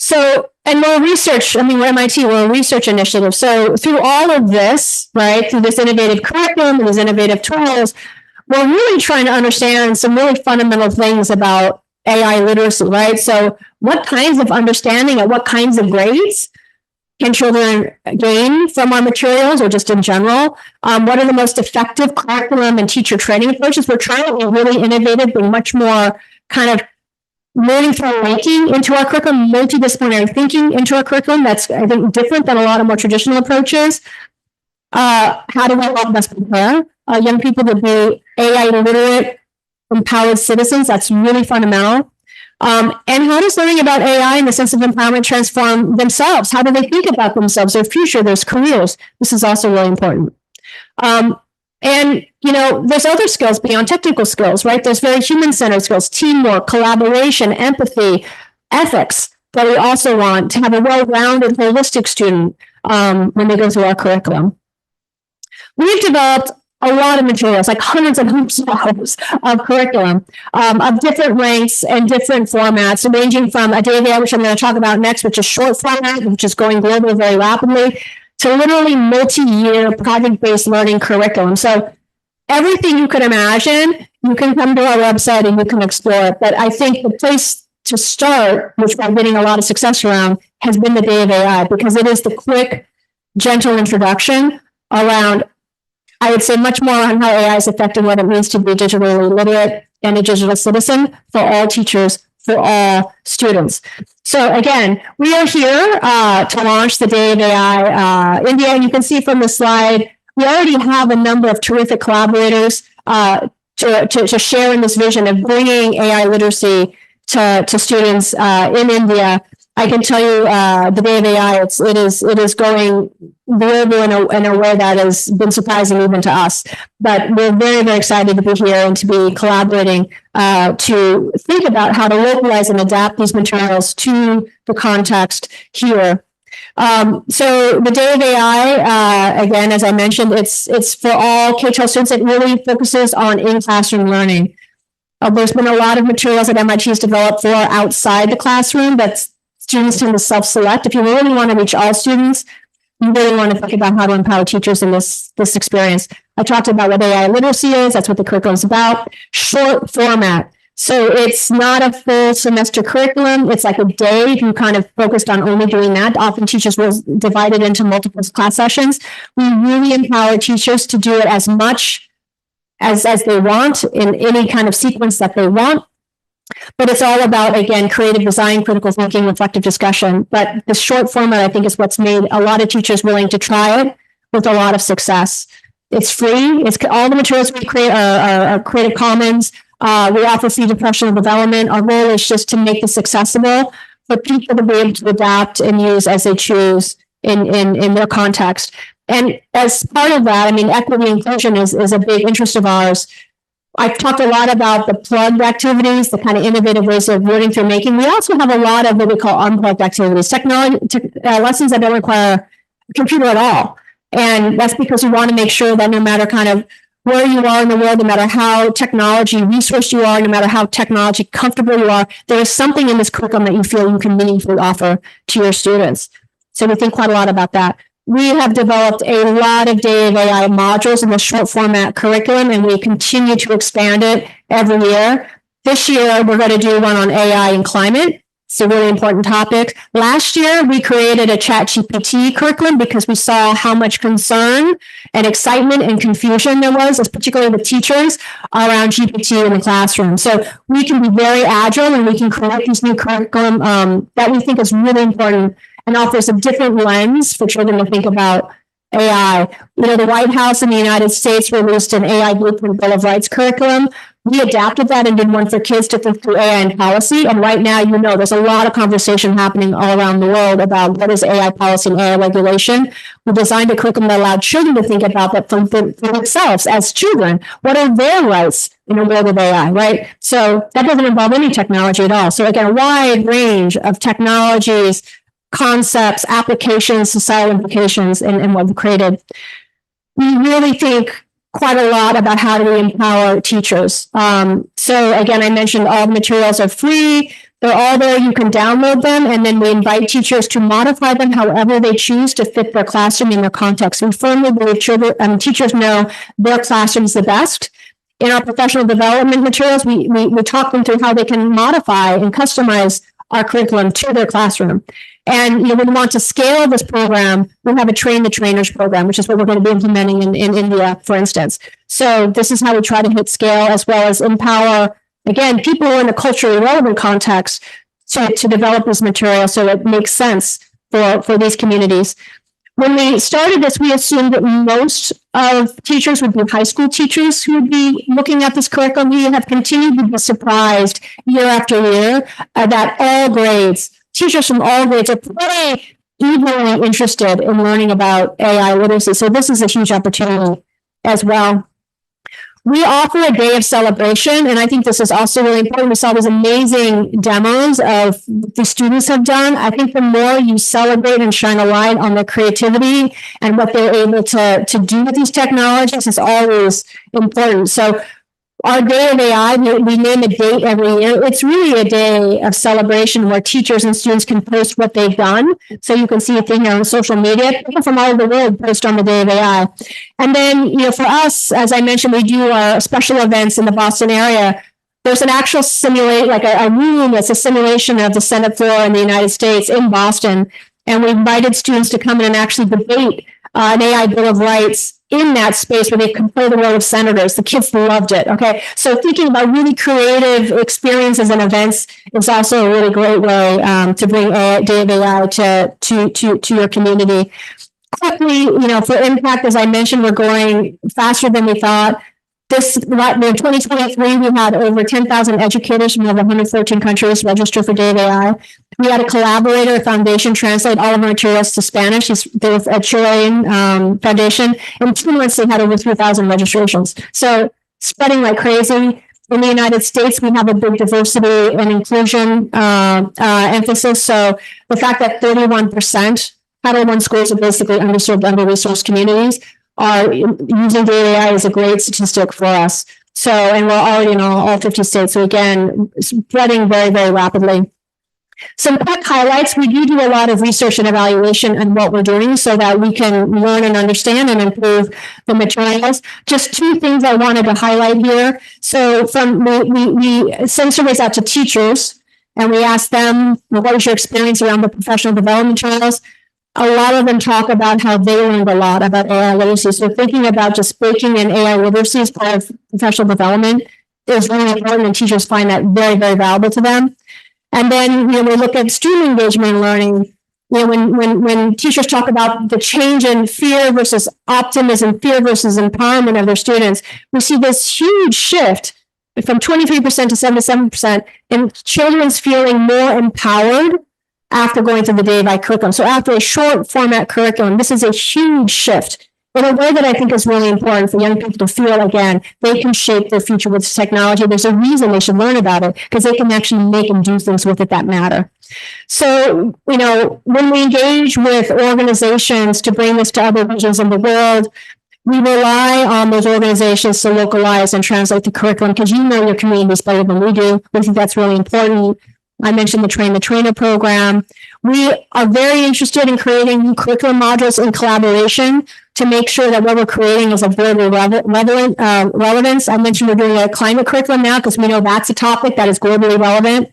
So, and we're research, we're MIT, we're a research initiative. So through all of this, right, through this innovative curriculum and these innovative tools, we're really trying to understand some really fundamental things about AI literacy, right? So what kinds of understanding and what kinds of grades can children gain from our materials or just in general? What are the most effective curriculum and teacher training approaches? We're trying to be really innovative, bring much more kind of learning through making into our curriculum, multidisciplinary thinking into our curriculum. That's, I think, different than a lot of more traditional approaches. How do we help us prepare young people to be AI literate, empowered citizens? That's really fundamental. And how does learning about AI and the sense of empowerment transform themselves? How do they think about themselves, their future, their careers? This is also really important. And, there's other skills beyond technical skills, right? There's very human-centered skills, teamwork, collaboration, empathy, ethics, that we also want to have a well-rounded, holistic student when they go through our curriculum. We've developed a lot of materials, like hundreds and hundreds of hours of curriculum of different ranks and different formats, ranging from a day of AI, which I'm going to talk about next, which is short format, which is going global very rapidly, to literally multi-year project-based learning curriculum. So everything you could imagine, you can come to our website and you can explore it. But I think the place to start, which we're getting a lot of success around, has been the Day of AI, because it is the quick, gentle introduction around, I would say, much more on how AI is affecting what it means to be digitally literate and a digital citizen for all teachers, for all students. So again, we are here to launch the Day of AI India. And you can see from the slide, we already have a number of terrific collaborators to share in this vision of bringing AI literacy to students in India. I can tell you the Day of AI, it is going global in a way that has been surprising even to us. But we're very, very excited to be here and to be collaborating to think about how to localize and adapt these materials to the context here. So the Day of AI, again, as I mentioned, it's for all K-12 students. It really focuses on in-classroom learning. There's been a lot of materials that MIT has developed for outside the classroom that students tend to self-select. If you really want to reach all students, you really want to think about how to empower teachers in this experience. I talked about what AI literacy is. That's what the curriculum is about. Short format. So it's not a full semester curriculum. It's like a day. If you kind of focused on only doing that, often teachers will divide it into multiple class sessions. We really empower teachers to do it as much as they want in any kind of sequence that they want. But it's all about, again, creative design, critical thinking, reflective discussion. But the short format, I think, is what's made a lot of teachers willing to try it with a lot of success. It's free. It's all the materials we create are Creative Commons. We offer free professional development. Our goal is just to make this accessible for people to be able to adapt and use as they choose in their context. And as part of that, equity and inclusion is a big interest of ours. I've talked a lot about the plugged activities, the kind of innovative ways of learning through making. We also have a lot of what we call unplugged activities, technology lessons that don't require a computer at all. And that's because we want to make sure that no matter kind of where you are in the world, no matter how technology resourced you are, no matter how technology comfortable you are, there is something in this curriculum that you feel you can meaningfully offer to your students. So we think quite a lot about that. We have developed a lot of Day of AI modules in the short format curriculum, and we continue to expand it every year. This year, we're going to do one on AI and climate. It's a really important topic. Last year, we created a ChatGPT curriculum because we saw how much concern and excitement and confusion there was, particularly with teachers, around GPT in the classroom. So we can be very agile and we can create these new curriculum that we think is really important and offers a different lens for children to think about AI. The White House in the United States released an AI Blueprint Bill of Rights curriculum. We adapted that and did one for kids to think through AI and policy. And right now, there's a lot of conversation happening all around the world about what is AI policy and AI regulation. We designed a curriculum that allowed children to think about that for themselves as children. What are their rights in a world of AI, right? So that doesn't involve any technology at all. So again, a wide range of technologies, concepts, applications, societal implications in what we've created. We really think quite a lot about how do we empower teachers. So again, I mentioned all the materials are free. They're all there. You can download them. And then we invite teachers to modify them however they choose to fit their classroom and their context. We firmly believe teachers know their classroom is the best. In our professional development materials, we talk them through how they can modify and customize our curriculum to their classroom. And we want to scale this program. We have a Train the Trainers program, which is what we're going to be implementing in India, for instance. So this is how we try to hit scale, as well as empower, again, people who are in a culturally relevant context to develop this material so it makes sense for these communities. When we started this, we assumed that most of teachers would be high school teachers who would be looking at this curriculum. We have continued to be surprised year after year that all grades, teachers from all grades, are pretty evenly interested in learning about AI literacy. So this is a huge opportunity as well. We offer a day of celebration, and I think this is also really important. We saw these amazing demos of the students have done. I think the more you celebrate and shine a light on their creativity and what they're able to do with these technologies is always important. So our Day of AI, we name a date every year. It's really a day of celebration where teachers and students can post what they've done. So you can see a thing on social media. People from all over the world post on the Day of AI. And then, for us, as I mentioned, we do our special events in the Boston area. There's an actual like a room that's a simulation of the Senate floor in the United States in Boston. And we invited students to come in and actually debate an AI Bill of Rights in that space where they can play the role of senators. The kids loved it. Okay. So thinking about really creative experiences and events is also a really great way to bring Day of AI to your community. Quickly, for impact, as I mentioned, we're going faster than we thought. In 2023, we had over 10,000 educators from over 113 countries register for Day of AI. We had a collaborator, a foundation, translate all of our materials to Spanish. They're with a Chilean foundation. In 2 months, they had over 3,000 registrations. So spreading like crazy. In the United States, we have a big diversity and inclusion emphasis. So the fact that 31% Title I schools are basically underserved, under-resourced communities are using Day of AI is a great statistic for us. So, and we're already in all 50 states. So again, spreading very, very rapidly. Some quick highlights. We do a lot of research and evaluation on what we're doing so that we can learn and understand and improve the materials. Just 2 things I wanted to highlight here. So we send surveys out to teachers and we ask them, what was your experience around the professional development materials? A lot of them talk about how they learned a lot about AI literacy. So thinking about just breaking in AI literacy as part of professional development is really important, and teachers find that very, very valuable to them. And then, we look at student engagement and learning. When teachers talk about the change in fear versus optimism, fear versus empowerment of their students, we see this huge shift from 23% to 77% in children's feeling more empowered after going through the Day of AI curriculum. So after a short format curriculum, this is a huge shift in a way that I think is really important for young people to feel, again, they can shape their future with technology. There's a reason they should learn about it because they can actually make and do things with it that matter. So, when we engage with organizations to bring this to other regions in the world, we rely on those organizations to localize and translate the curriculum because your communities better than we do. We think that's really important. I mentioned the Train the Trainer program. We are very interested in creating new curriculum modules in collaboration to make sure that what we're creating is of global relevance. I mentioned we're doing a climate curriculum now because we know that's a topic that is globally relevant.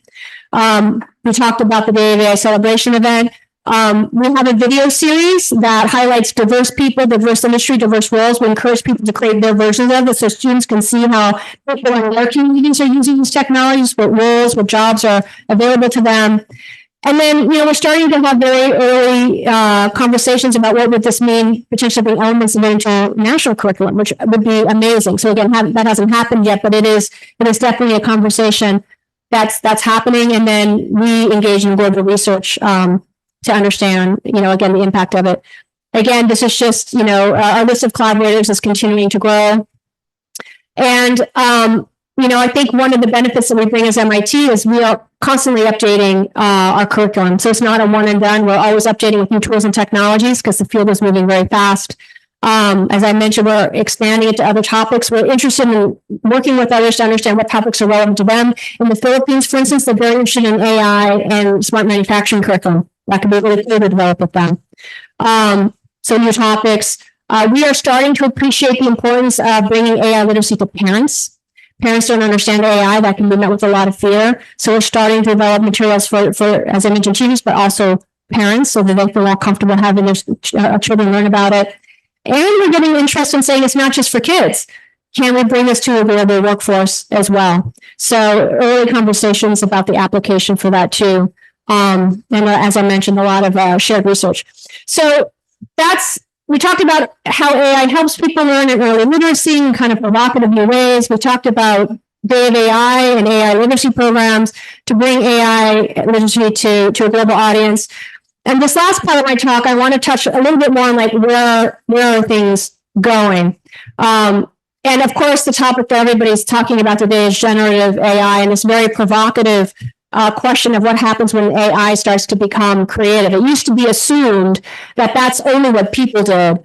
We talked about the Day of AI celebration event. We have a video series that highlights diverse people, diverse industry, diverse roles. We encourage people to create their versions of it so students can see how people in their communities are using these technologies, what roles, what jobs are available to them. And then, we're starting to have very early conversations about what would this mean, potentially being elements of international curriculum, which would be amazing. So again, that hasn't happened yet, but it is definitely a conversation that's happening. And then we engage in global research to understand, again, the impact of it. Again, this is just, our list of collaborators is continuing to grow. And, I think one of the benefits that we bring as MIT is we are constantly updating our curriculum. So it's not a one and done. We're always updating with new tools and technologies because the field is moving very fast. As I mentioned, we're expanding it to other topics. We're interested in working with others to understand what topics are relevant to them. In the Philippines, for instance, they're very interested in AI and smart manufacturing curriculum. That could be really cool to develop with them. So new topics. We are starting to appreciate the importance of bringing AI literacy to parents. Parents don't understand AI. That can be met with a lot of fear. So we're starting to develop materials for as I mentioned, teachers, but also parents so that they feel more comfortable having their children learn about it. And we're getting interest in saying it's not just for kids. Can we bring this to a global workforce as well? So early conversations about the application for that too. And as I mentioned, a lot of shared research. So we talked about how AI helps people learn in early literacy in kind of provocative new ways. We talked about Day of AI and AI literacy programs to bring AI literacy to a global audience. And this last part of my talk, I want to touch a little bit more on like where are things going. And of course, the topic that everybody's talking about today is generative AI and this very provocative question of what happens when AI starts to become creative. It used to be assumed that that's only what people did.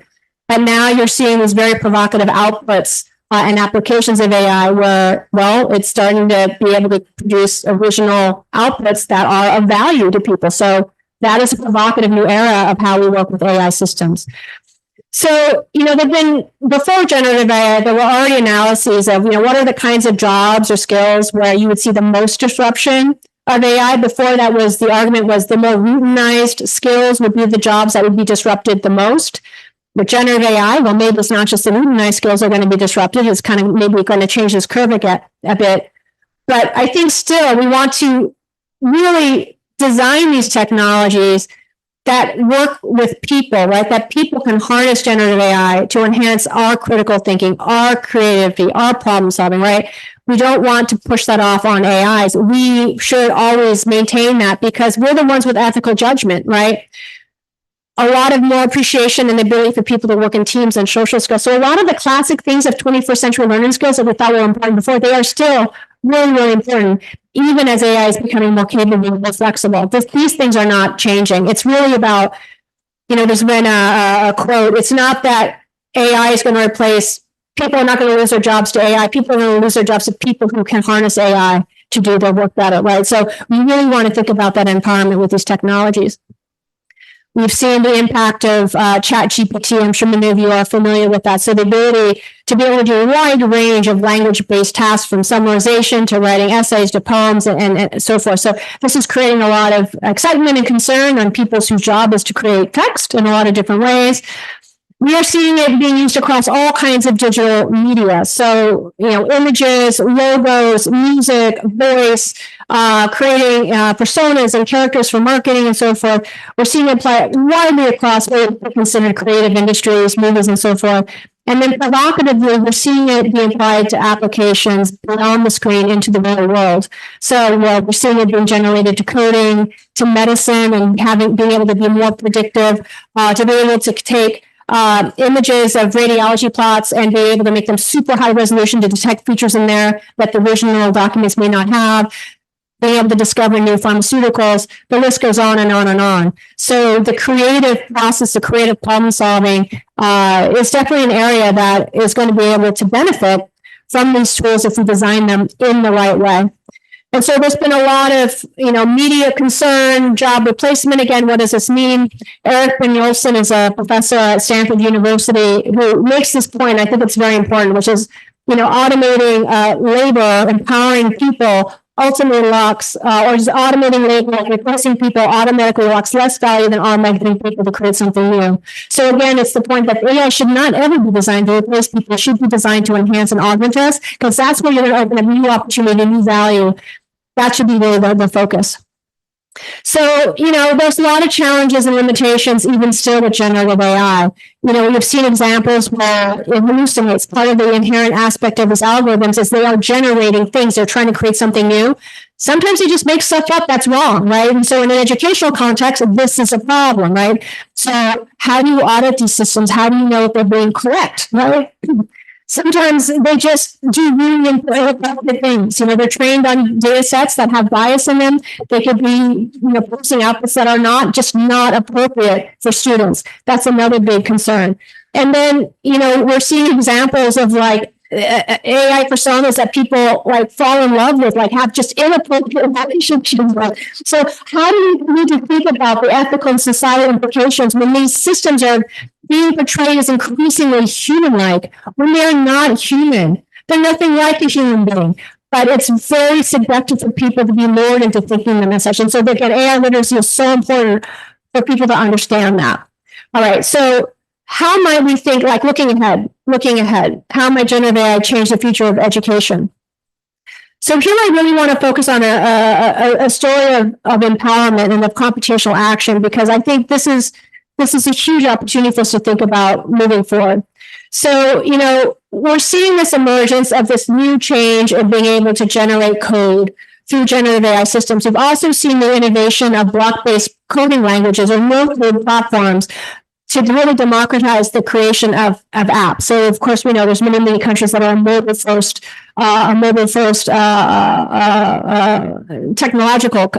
And now you're seeing these very provocative outputs and applications of AI where, well, it's starting to be able to produce original outputs that are of value to people. So that is a provocative new era of how we work with AI systems. So, there've been, before generative AI, there were already analyses of, what are the kinds of jobs or skills where you would see the most disruption of AI. Before that was, the argument was the more routinized skills would be the jobs that would be disrupted the most. With generative AI, well, maybe it's not just the routinized skills that are going to be disrupted. It's kind of maybe going to change this curve a bit. But I think still we want to really design these technologies that work with people, right? That people can harness generative AI to enhance our critical thinking, our creativity, our problem solving, right? We don't want to push that off on AIs. We should always maintain that because we're the ones with ethical judgment, right? A lot of more appreciation and ability for people to work in teams and social skills. So a lot of the classic things of 21st century learning skills that we thought were important before, they are still really, really important, even as AI is becoming more capable and more flexible. These things are not changing. It's really about, there's been a quote, it's not that AI is going to replace, people are not going to lose their jobs to AI, people are going to lose their jobs to people who can harness AI to do their work better, right? So we really want to think about that empowerment with these technologies. We've seen the impact of ChatGPT. I'm sure many of you are familiar with that. So the ability to be able to do a wide range of language-based tasks from summarization to writing essays to poems and so forth. So this is creating a lot of excitement and concern on people whose job is to create text in a lot of different ways. We are seeing it being used across all kinds of digital media. So, images, logos, music, voice, creating personas and characters for marketing and so forth. We're seeing it apply widely across what are considered creative industries, movies and so forth. And then provocatively, we're seeing it be applied to applications beyond the screen into the real world. So we're seeing it being generated to coding, to medicine, and being able to be more predictive, to be able to take images of radiology plots and be able to make them super high resolution to detect features in there that the original documents may not have, being able to discover new pharmaceuticals, the list goes on and on and on. So the creative process, the creative problem solving is definitely an area that is going to be able to benefit from these tools if we design them in the right way. And so there's been a lot of, media concern, job replacement. Again, what does this mean? Eric Brynjolfsson is a professor at Stanford University who makes this point. I think it's very important, which is, automating labor, empowering people ultimately locks, or just automating labor, replacing people automatically locks less value than automating people to create something new. So again, it's the point that AI should not ever be designed to replace people. It should be designed to enhance and augment us, because that's where you're going to open a new opportunity, new value. That should be really the focus. So, there's a lot of challenges and limitations even still with generative AI. We've seen examples where it hallucinates. Part of the inherent aspect of these algorithms is they are generating things. They're trying to create something new. Sometimes they just make stuff up that's wrong, right? And so in an educational context, this is a problem, right? So how do you audit these systems? How do you know if they're being correct, right? Sometimes they just do really inappropriate things. They're trained on data sets that have bias in them. They could be, producing outputs that are not appropriate for students. That's another big concern. And then, we're seeing examples of like AI personas that people like fall in love with, like have just inappropriate relationships with. So how do you need to think about the ethical and societal implications when these systems are being portrayed as increasingly human-like when they're not human? They're nothing like a human being. But it's very seductive for people to be lured into thinking them as such. And so again, AI literacy is so important for people to understand that. All right, so how might we think, like looking ahead, how might generative AI change the future of education? So here I really want to focus on a story of empowerment and of computational action, because I think this is a huge opportunity for us to think about moving forward. So, we're seeing this emergence of this new change in being able to generate code through generative AI systems. We've also seen the innovation of block-based coding languages or no-code platforms to really democratize the creation of apps. So, of course, we know there's many countries that are mobile-first technological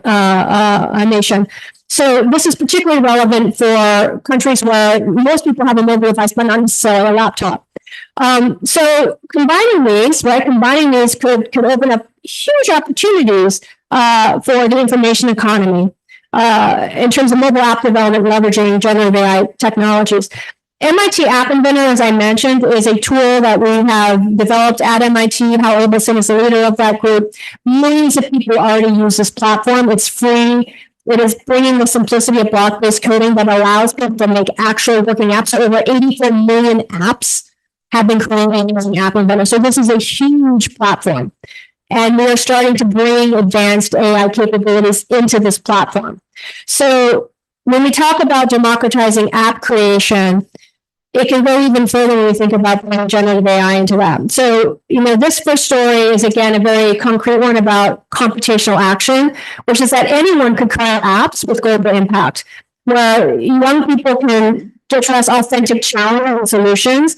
nation. So this is particularly relevant for countries where most people have a mobile device, but not necessarily a laptop. So combining these could open up huge opportunities for the information economy in terms of mobile app development, leveraging generative AI technologies. MIT App Inventor, as I mentioned, is a tool that we have developed at MIT. Hal Abelson is the leader of that group. Millions of people already use this platform. It's free. It is bringing the simplicity of block-based coding that allows people to make actual working apps. So over 84 million apps have been created using App Inventor. So this is a huge platform. And we are starting to bring advanced AI capabilities into this platform. So when we talk about democratizing app creation, it can go even further when we think about bringing generative AI into that. So, this first story is, again, a very concrete one about computational action, which is that anyone could create apps with global impact, where young people can address authentic challenge and solutions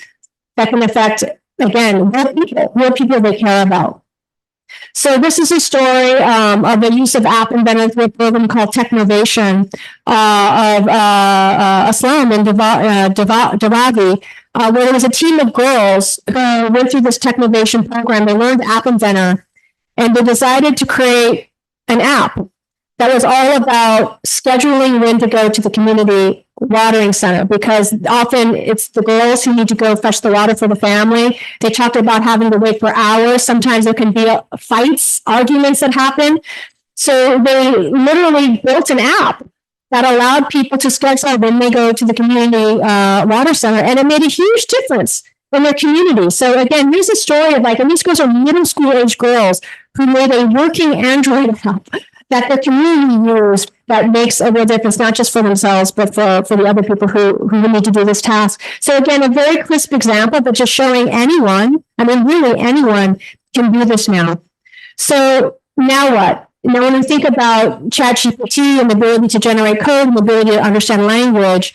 that can affect, again, real people they care about. So this is a story of the use of App Inventor through a program called Technovation of Aslam and Davavi, where there was a team of girls who went through this Technovation program. They learned App Inventor, and they decided to create an app that was all about scheduling when to go to the community watering center, because often it's the girls who need to go fetch the water for the family. They talked about having to wait for hours. Sometimes there can be fights, arguments that happen. So they literally built an app that allowed people to schedule when they go to the community water center, and it made a huge difference in their community. So again, here's a story of and these girls are middle school age girls who made a working Android app that the community used that makes a real difference, not just for themselves, but for the other people who need to do this task. So again, a very crisp example, but just showing anyone, really anyone can do this now. So now what? Now, when we think about ChatGPT and the ability to generate code and the ability to understand language,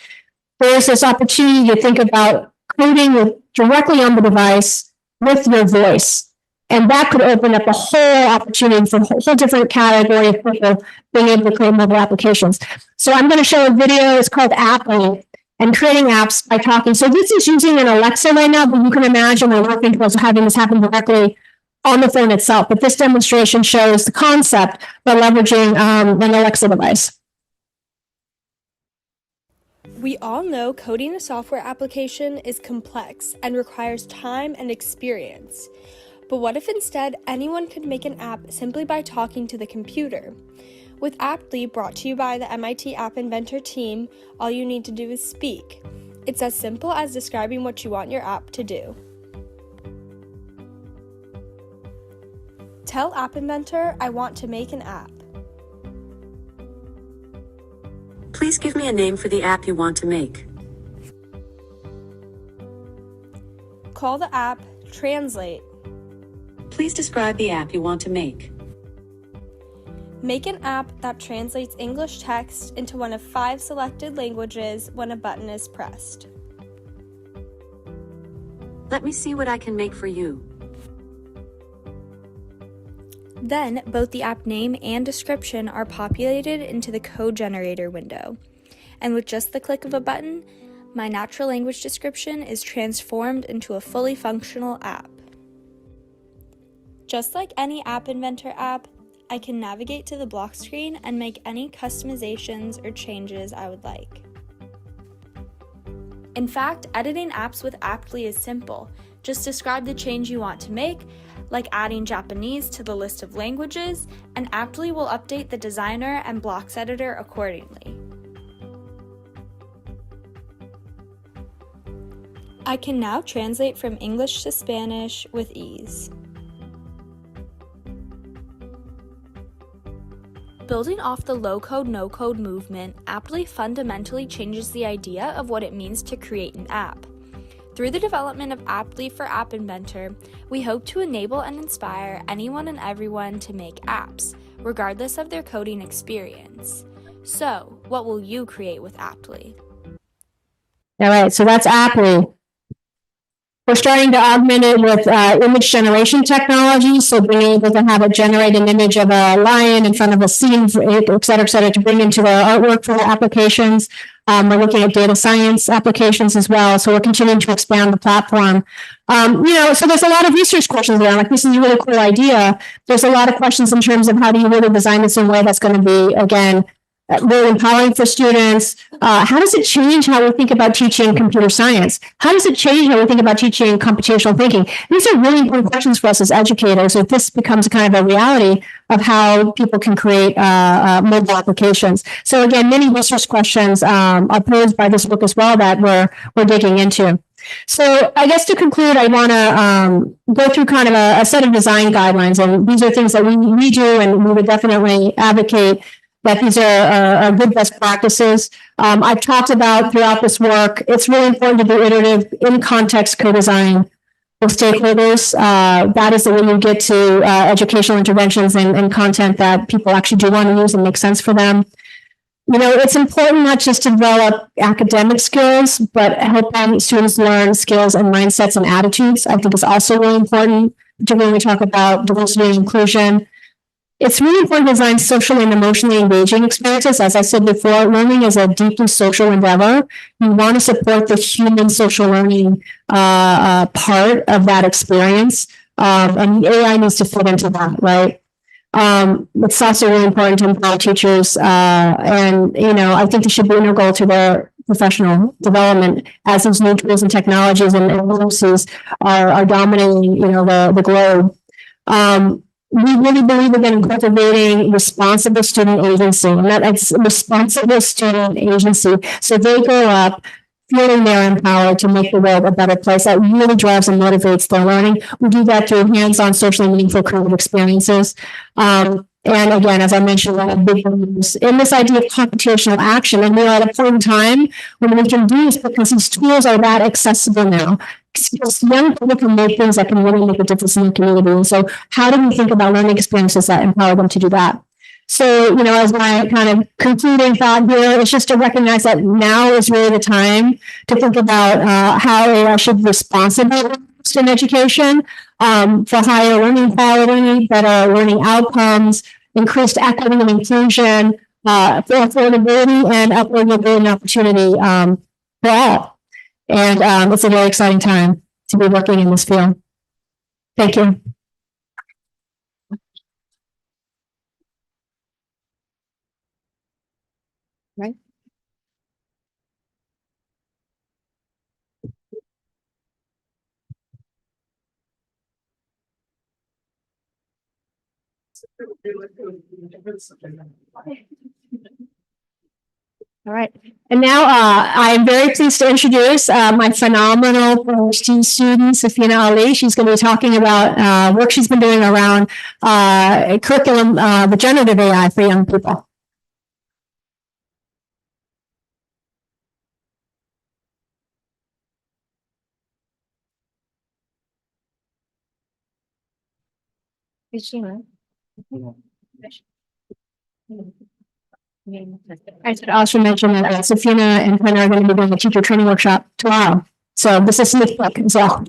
there's this opportunity to think about coding directly on the device with your voice. And that could open up a whole opportunity for a whole different category of people being able to create mobile applications. So I'm going to show a video. It's called Appling, and creating apps by talking. So this is using an Alexa right now, but you can imagine we're working towards having this happen directly on the phone itself. But this demonstration shows the concept by leveraging an Alexa device. We all know coding a software application is complex and requires time and experience. But what if instead anyone could make an app simply by talking to the computer? With Aptly, brought to you by the MIT App Inventor team, all you need to do is speak. It's as simple as describing what you want your app to do. Tell App Inventor I want to make an app. Please give me a name for the app you want to make. Call the app, translate. Please describe the app you want to make. Make an app that translates English text into one of 5 selected languages when a button is pressed. Let me see what I can make for you. Then, both the app name and description are populated into the code generator window. And with just the click of a button, my natural language description is transformed into a fully functional app. Just like any App Inventor app, I can navigate to the block screen and make any customizations or changes I would like. In fact, editing apps with Aptly is simple. Just describe the change you want to make, like adding Japanese to the list of languages, and Aptly will update the designer and blocks editor accordingly. I can now translate from English to Spanish with ease. Building off the low-code, no-code movement, Aptly fundamentally changes the idea of what it means to create an app. Through the development of Aptly for App Inventor, we hope to enable and inspire anyone and everyone to make apps, regardless of their coding experience. So, what will you create with Aptly? All right, so that's Aptly. We're starting to augment it with image generation technology, so being able to have it generate an image of a lion in front of a scene, et cetera, to bring into our artwork for the applications. We're looking at data science applications as well, so we're continuing to expand the platform. So there's a lot of research questions around, like, this is a really cool idea. There's a lot of questions in terms of how do you really design this in a way that's going to be, again, really empowering for students. How does it change how we think about teaching computer science? How does it change how we think about teaching computational thinking? These are really important questions for us as educators. If this becomes kind of a reality of how people can create mobile applications. So again, many research questions are posed by this book as well that we're digging into. So I guess to conclude, I want to go through kind of a set of design guidelines, and these are things that we do, and we would definitely advocate that these are good best practices. I've talked about throughout this work, it's really important to do iterative in-context co-design with stakeholders. That is the way you get to educational interventions and content that people actually do want to use and make sense for them. It's important not just to develop academic skills, but helping students learn skills and mindsets and attitudes. I think is also really important, particularly when we talk about diversity and inclusion. It's really important to design socially and emotionally engaging experiences. As I said before, learning is a deeply social endeavor. You want to support the human social learning part of that experience. And AI needs to fit into that, right? It's also really important to empower teachers. And I think this should be integral to their professional development as these new tools and technologies and literacies are dominating, the globe. We really believe again in cultivating responsible student agency, and that's responsible student agency. So they grow up feeling they're empowered to make the world a better place. That really drives and motivates their learning. We do that through hands-on, socially meaningful creative experiences. And again, as I mentioned, one of the big believers in this idea of computational action, and we are at a point in time when we can do this because these tools are that accessible now. Because young people can make things that can really make a difference in the community. And so how do we think about learning experiences that empower them to do that? So, as my kind of concluding thought here is just to recognize that now is really the time to think about how AI should be responsible in education for higher learning quality, better learning outcomes, increased equity and inclusion, for affordability and upward mobility and opportunity for all. And it's a very exciting time to be working in this field. Thank you. All right. And now I'm very pleased to introduce my phenomenal PhD student, Safina Ali. She's going to be talking about work she's been doing around curriculum, the generative AI for young people. I should also mention that Safina and Hannah are going to be doing a teacher training workshop tomorrow. So this is sneak peek as well.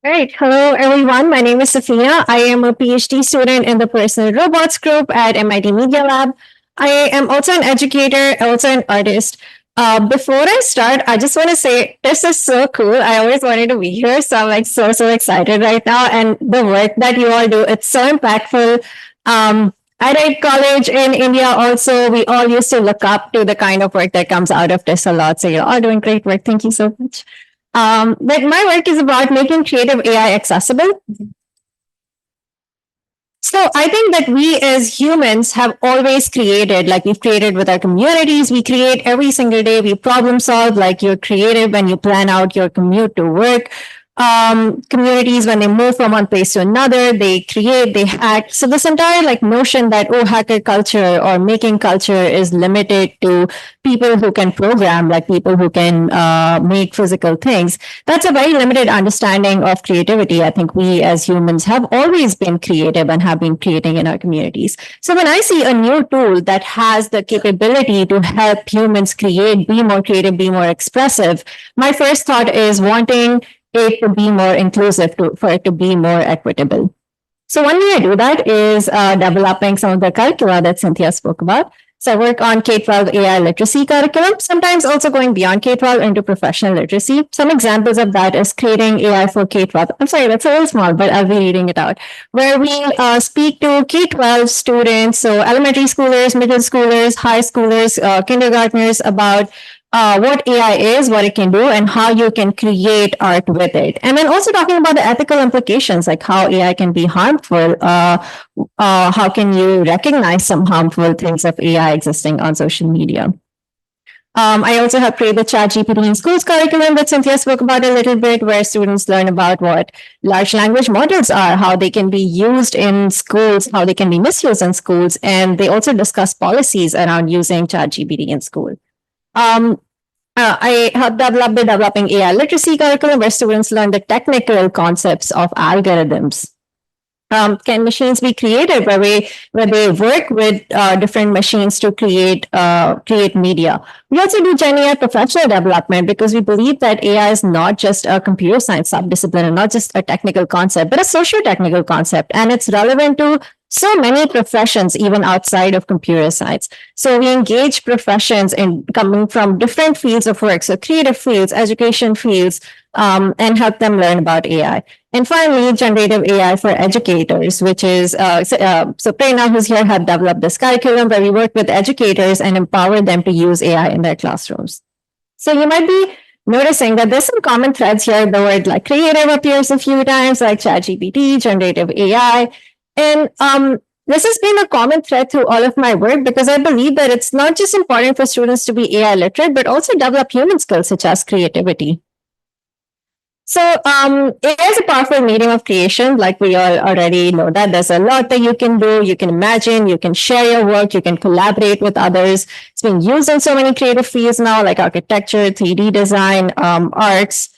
All right. Hello, everyone. My name is Safina. I am a PhD student in the Personal Robots group at MIT Media Lab. I am also an educator, also an artist. Before I start, I just want to say this is so cool. I always wanted to be here. So I'm like so excited right now. And the work that you all do, it's so impactful. At college in India also, we all used to look up to the kind of work that comes out of this a lot. So you're all doing great work. Thank you so much. But my work is about making creative AI accessible. So I think that we as humans have always created, like we've created with our communities, we create every single day, we problem solve, like you're creative when you plan out your commute to work. Communities, when they move from one place to another, they create, they hack. So this entire like notion that, oh, hacker culture or making culture is limited to people who can program, like people who can make physical things, that's a very limited understanding of creativity. I think we as humans have always been creative and have been creating in our communities. So when I see a new tool that has the capability to help humans create, be more creative, be more expressive, my first thought is wanting it to be more inclusive, for it to be more equitable. So one way I do that is developing some of the curricula that Cynthia spoke about. So I work on K-12 AI literacy curriculum, sometimes also going beyond K-12 into professional literacy. Some examples of that is creating AI for K-12. I'm sorry, that's a little small, but I'll be reading it out. Where we speak to K-12 students, so elementary schoolers, middle schoolers, high schoolers, kindergartners about what AI is, what it can do, and how you can create art with it. And then also talking about the ethical implications, like how AI can be harmful. How can you recognize some harmful things of AI existing on social media? I also have created the ChatGPT in schools curriculum that Cynthia spoke about a little bit, where students learn about what large language models are, how they can be used in schools, how they can be misused in schools, and they also discuss policies around using ChatGPT in school. I have developed the developing AI literacy curriculum where students learn the technical concepts of algorithms. Can machines be created where they work with different machines to create media? We also do Gen AI professional development because we believe that AI is not just a computer science subdiscipline and not just a technical concept, but a socio-technical concept, and it's relevant to so many professions, even outside of computer science. So we engage professions in coming from different fields of work, so creative fields, education fields, and help them learn about AI. And finally, generative AI for educators, which is, so Prerna, who's here, have developed this curriculum where we work with educators and empower them to use AI in their classrooms. So you might be noticing that there's some common threads here. The word like creative appears a few times, like ChatGPT, generative AI. And this has been a common thread through all of my work because I believe that it's not just important for students to be AI literate, but also develop human skills such as creativity. So AI is a powerful medium of creation. Like we all already know that there's a lot that you can do. You can imagine, you can share your work, you can collaborate with others. It's being used in so many creative fields now, like architecture, 3D design, arts.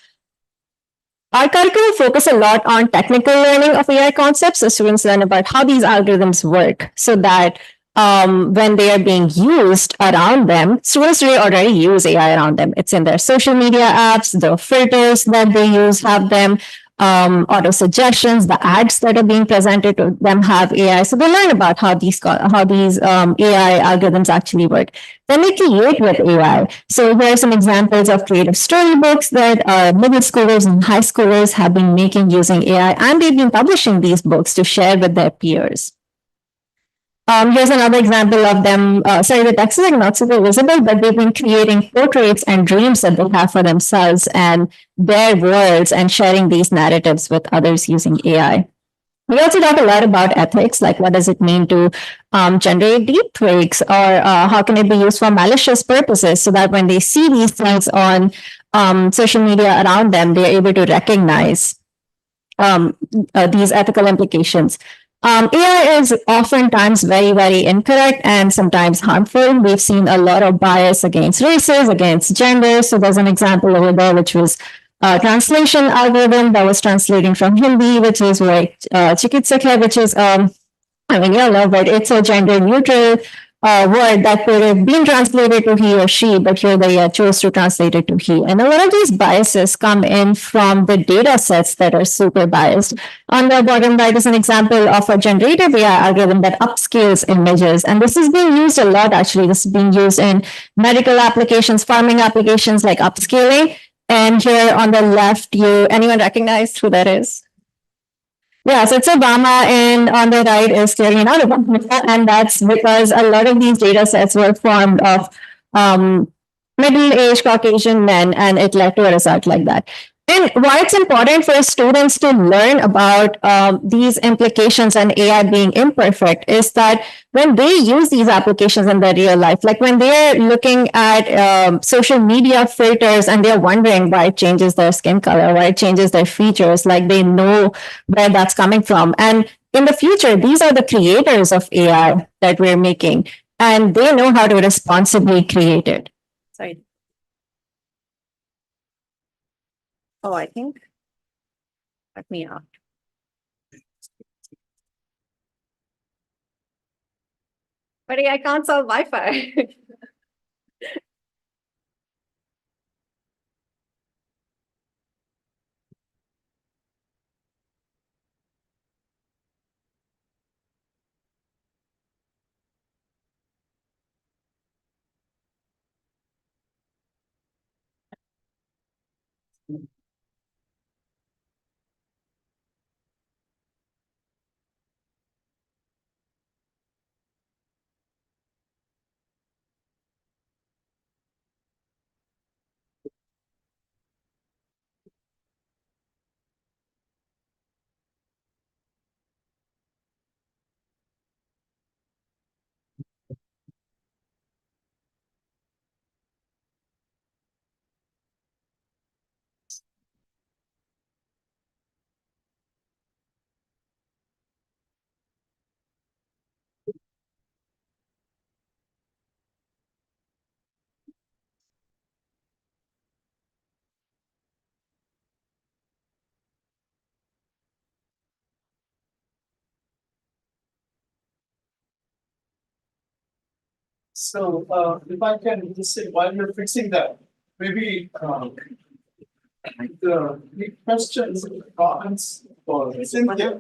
Our curriculum focus a lot on technical learning of AI concepts. So students learn about how these algorithms work so that when they are being used around them. Students today already use AI around them. It's in their social media apps, the filters that they use have them, auto suggestions, the ads that are being presented to them have AI. So they learn about how these AI algorithms actually work. Then they create with AI. So here are some examples of creative storybooks that middle schoolers and high schoolers have been making using AI, and they've been publishing these books to share with their peers. Here's another example of them. Sorry, the text is like not super visible, but they've been creating portraits and dreams that they have for themselves and their worlds and sharing these narratives with others using AI. We also talk a lot about ethics, like what does it mean to generate deep fakes, or how can it be used for malicious purposes, so that when they see these things on social media around them, they're able to recognize these ethical implications. AI is oftentimes very, very incorrect and sometimes harmful. We've seen a lot of bias against races, against genders. So there's an example over there, which was a translation algorithm that was translating from Hindi, which is like chikitsak hai, which is I mean, you know, but it's a gender neutral word that could have been translated to he or she, but here they chose to translate it to he. And a lot of these biases come in from the data sets that are super biased. On the bottom right is an example of a generative AI algorithm that upscales images. And this is being used a lot, actually. This is being used in medical applications, farming applications like upscaling. And here on the left, anyone recognize who that is? Yeah, so it's Obama, and on the right is clearly not Obama, and that's because a lot of these data sets were formed of middle-aged Caucasian men, and it led to a result like that. And why it's important for students to learn about these implications and AI being imperfect is that when they use these applications in their real life, like when they're looking at social media filters and they're wondering why it changes their skin color, why it changes their features, like they know where that's coming from. And in the future, these are the creators of AI that we're making, and they know how to responsibly create it. Sorry. Oh, I think. Let me out. But I can't solve Wi-Fi. So, if I can just say, while you're fixing that, maybe, the questions, comments for Cynthia.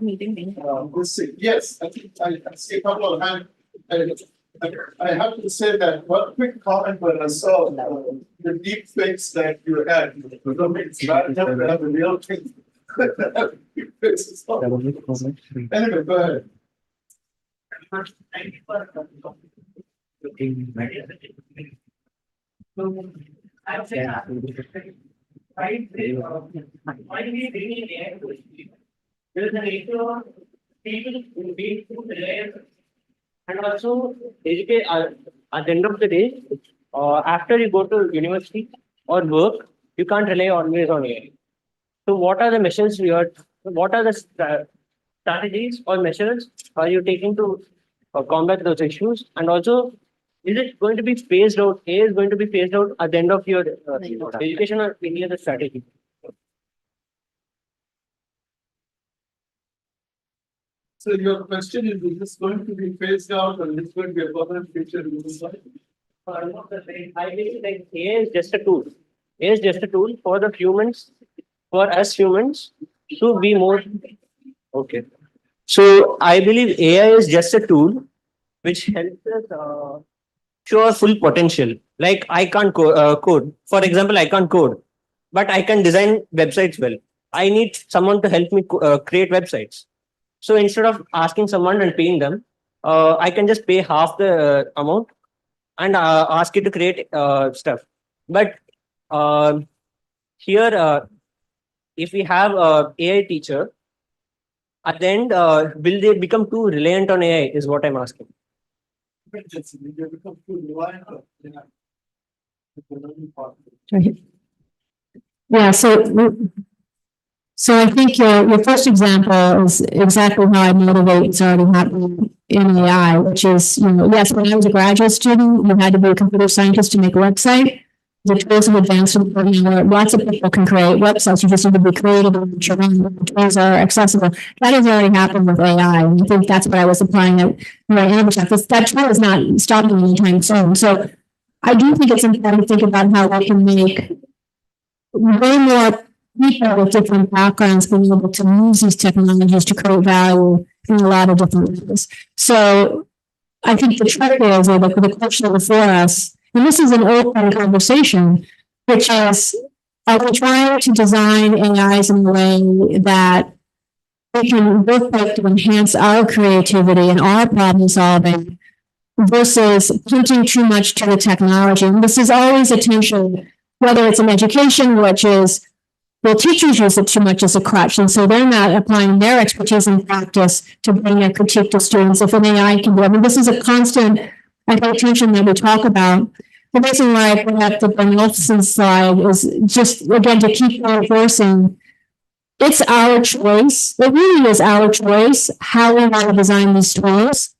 Yes, I think I see a couple of hands. I have to say that one quick comment when I saw the deep fakes that you had. It's not enough to have a real thing. Anyway, go ahead. Thank you for I say right why we bring in AI to education? There is a ratio of people who being through the layer and also educate at the end of the day, after you go to university or work, you can't rely always on AI. So what are the measures what are the strategies or measures are you taking to combat those issues? And also, is it going to be phased out? AI is going to be phased out at the end of your education or any other strategy? So your question is this going to be phased out or is this going to be a permanent feature in the society? I believe like AI is just a tool. AI is just a tool for the humans, for us humans to be more okay. So I believe AI is just a tool which helps us show our full potential. Like I can't code. For example, I can't code, but I can design websites well. I need someone to help me create websites. So instead of asking someone and paying them, I can just pay half the amount and ask it to create stuff. But here, if we have a AI teacher, at the end, will they become too reliant on AI? Is what I'm asking. Yeah, so I think your first example is exactly how I motivate what's already happening in AI, which is, yes, when I was a graduate student, you had to be a computer scientist to make a website. The tools have advanced to the point where lots of people can create websites. You just need to be creative and the tools are accessible. That has already happened with AI. And I think that's what I was applying at Amazon. That tool is not stopping anytime soon. So I do think it's important to think about how we can make way more people with different backgrounds being able to use these technologies to create value in a lot of different ways. So I think the trick is, or the question before us, and this is an open conversation, which is, are we trying to design AIs in a way that we can work with to enhance our creativity and our problem solving versus pointing too much to the technology? And this is always a tension, whether it's in education, which is, well, teachers use it too much as a crutch, and so they're not applying their expertise and practice to bring a critique to students. If an AI can do it, I mean, this is a constant, I think, tension that we talk about. The reason why I bring up the Bernolfson slide is just, again, to keep reinforcing, it's our choice. It really is our choice how we want to design these tools.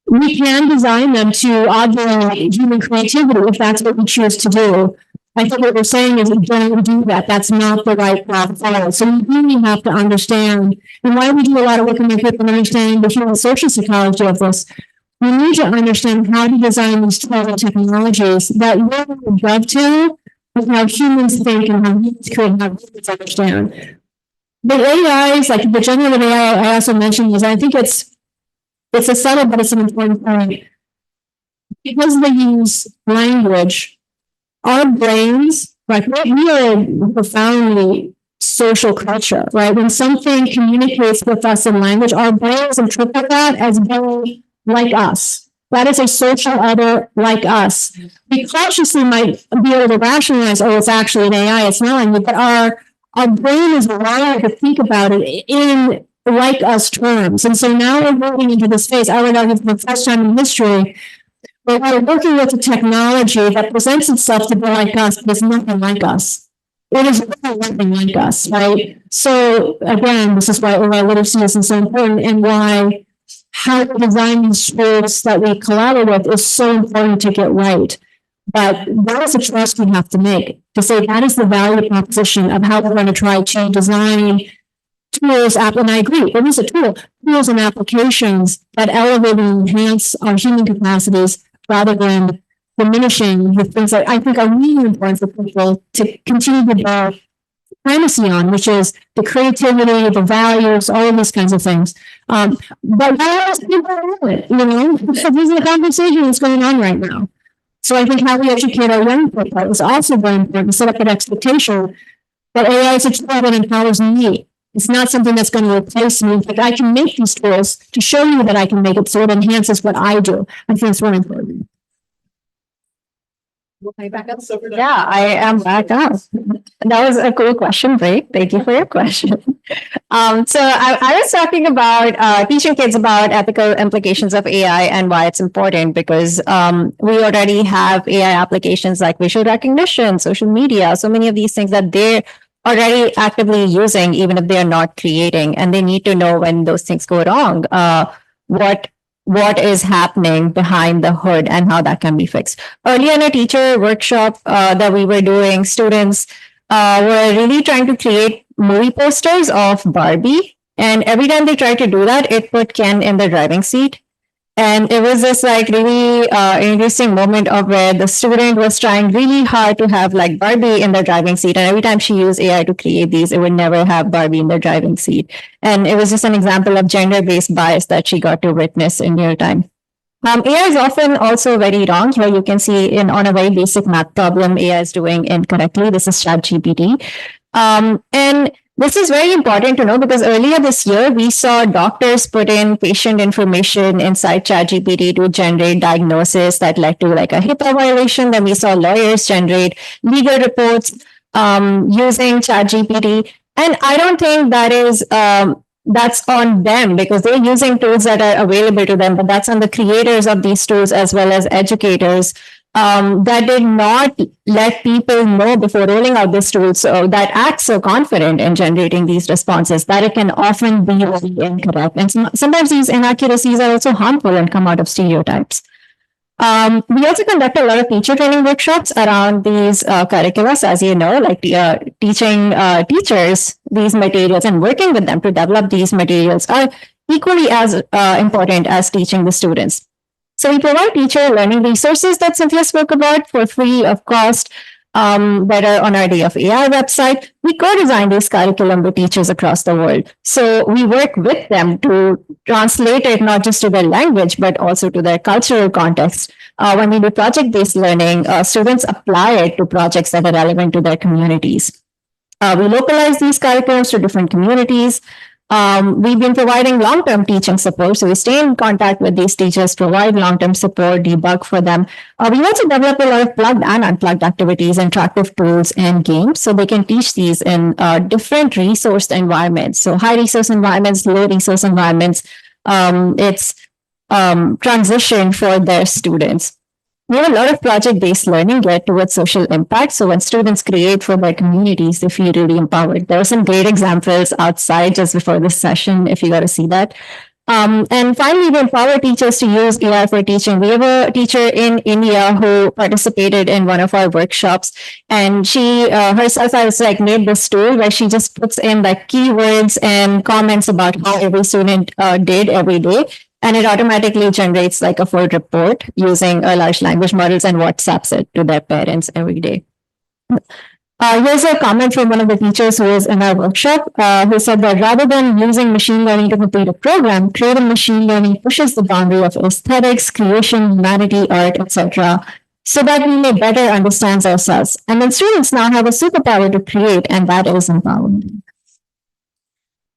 We can design them to augment human creativity if that's what we choose to do. I think what we're saying is don't do that. That's not the right path forward. So we really have to understand, and why we do a lot of work in people understanding the human social psychology of this. We need to understand how to design these tools and technologies that really dovetail with how humans think and how humans create and how humans understand. The AIs, like the generative AI I also mentioned, is I think it's a subtle, but it's an important point. Because they use language, our brains, like we are a profoundly social culture, right? When something communicates with us in language, our brains interpret that as being like us. That is a social other like us. We consciously might be able to rationalize, oh, it's actually an AI, it's not language, but our brain is wired to think about it in like us terms. And so now we're moving into this phase, I would argue, for the first time in history, but we're working with a technology that presents itself to be like us, but it's nothing like us. It is really nothing like us, right? So again, this is why AI literacy is so important, and why how to design these tools that we collaborate with is so important to get right. But that is a choice we have to make, to say that is the value proposition of how we're going to try to design tools, and I agree, it is a tool, tools and applications that elevate and enhance our human capacities rather than diminishing the things that I think are really important for people to continue to build primacy on, which is the creativity, the values, all of these kinds of things. But why else people do it? This is a conversation that's going on right now. So I think how we educate our young people is also very important to set up an expectation that AI is a tool that empowers me. It's not something that's going to replace me. In fact, I can make these tools to show you that I can make it so it enhances what I do. I think it's very important. Yeah, I am back up. That was a cool question, Ray. Thank you for your question. So I was talking about teaching kids about ethical implications of AI and why it's important, because we already have AI applications like visual recognition, social media, so many of these things that they're already actively using, even if they're not creating, and they need to know when those things go wrong, what is happening behind the hood and how that can be fixed. Earlier in a teacher workshop that we were doing, students were really trying to create movie posters of Barbie. And every time they tried to do that, it put Ken in the driving seat. And it was this like really interesting moment of where the student was trying really hard to have like Barbie in the driving seat. And every time she used AI to create these, it would never have Barbie in the driving seat. And it was just an example of gender-based bias that she got to witness in real time. AI is often also very wrong. Here you can see on a very basic math problem, AI is doing incorrectly. This is ChatGPT. And this is very important to know because earlier this year, we saw doctors put in patient information inside ChatGPT to generate diagnosis that led to like a HIPAA violation. Then we saw lawyers generate legal reports using ChatGPT. And I don't think that is that's on them because they're using tools that are available to them, but that's on the creators of these tools as well as educators that did not let people know before rolling out this tool so that act so confident in generating these responses that it can often be very incorrect. And sometimes these inaccuracies are also harmful and come out of stereotypes. We also conduct a lot of teacher training workshops around these curriculums, as you know, like teaching teachers these materials and working with them to develop these materials are equally as important as teaching the students. So we provide teacher learning resources that Cynthia spoke about for free of cost that are on our Day of AI website. We co-design this curriculum with teachers across the world. So we work with them to translate it not just to their language, but also to their cultural context. When we do project-based learning, students apply it to projects that are relevant to their communities. We localize these curriculums to different communities. We've been providing long-term teaching support. So we stay in contact with these teachers, provide long-term support, debug for them. We also develop a lot of plugged and unplugged activities, interactive tools, and games. So they can teach these in different resourced environments. So high resource environments, low resource environments. It's transition for their students. We have a lot of project-based learning geared towards social impact. So when students create for their communities, they feel really empowered. There are some great examples outside just before this session, if you got to see that. And finally, we empower teachers to use AI for teaching. We have a teacher in India who participated in one of our workshops, and she herself has like made this tool where she just puts in like keywords and comments about how every student did every day. And it automatically generates like a full report using large language models and WhatsApps it to their parents every day. Here's a comment from one of the teachers who was in our workshop who said that rather than using machine learning to complete a program, creative machine learning pushes the boundary of aesthetics, creation, humanity, art, etc., so that we may better understand ourselves. And then students now have a superpower to create, and that is empowering.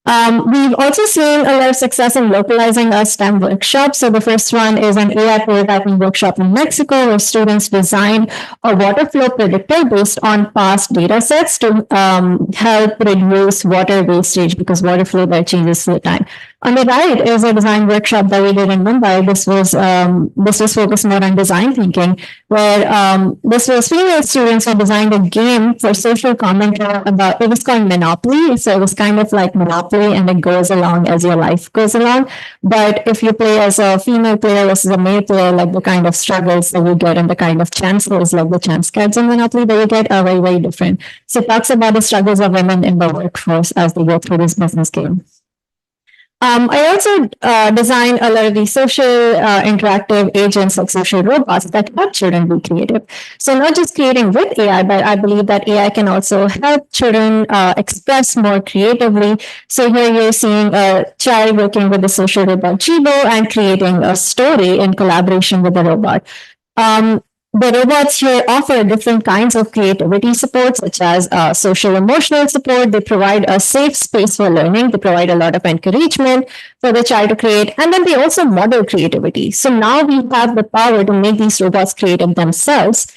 We've also seen a lot of success in localizing our STEM workshops. So the first one is an AI prototyping workshop in Mexico where students designed a water flow predictor based on past data sets to help reduce water wastage because water flow there changes through time. On the right is a design workshop that we did in Mumbai. This was focused more on design thinking, where this was female students who designed a game for social commentary about, it was called Monopoly. So it was kind of like Monopoly and it goes along as your life goes along. But if you play as a female player versus a male player, like the kind of struggles that you get and the kind of chances like the chance cards in Monopoly that you get are very, very different. So it talks about the struggles of women in the workforce as they go through this business game. I also designed a lot of these social interactive agents like social robots that help children be creative. So not just creating with AI, but I believe that AI can also help children express more creatively. So here you're seeing a child working with the social robot Chibo and creating a story in collaboration with the robot. The robots here offer different kinds of creativity support, such as social emotional support. They provide a safe space for learning. They provide a lot of encouragement for the child to create. And then they also model creativity. So now we have the power to make these robots creative themselves.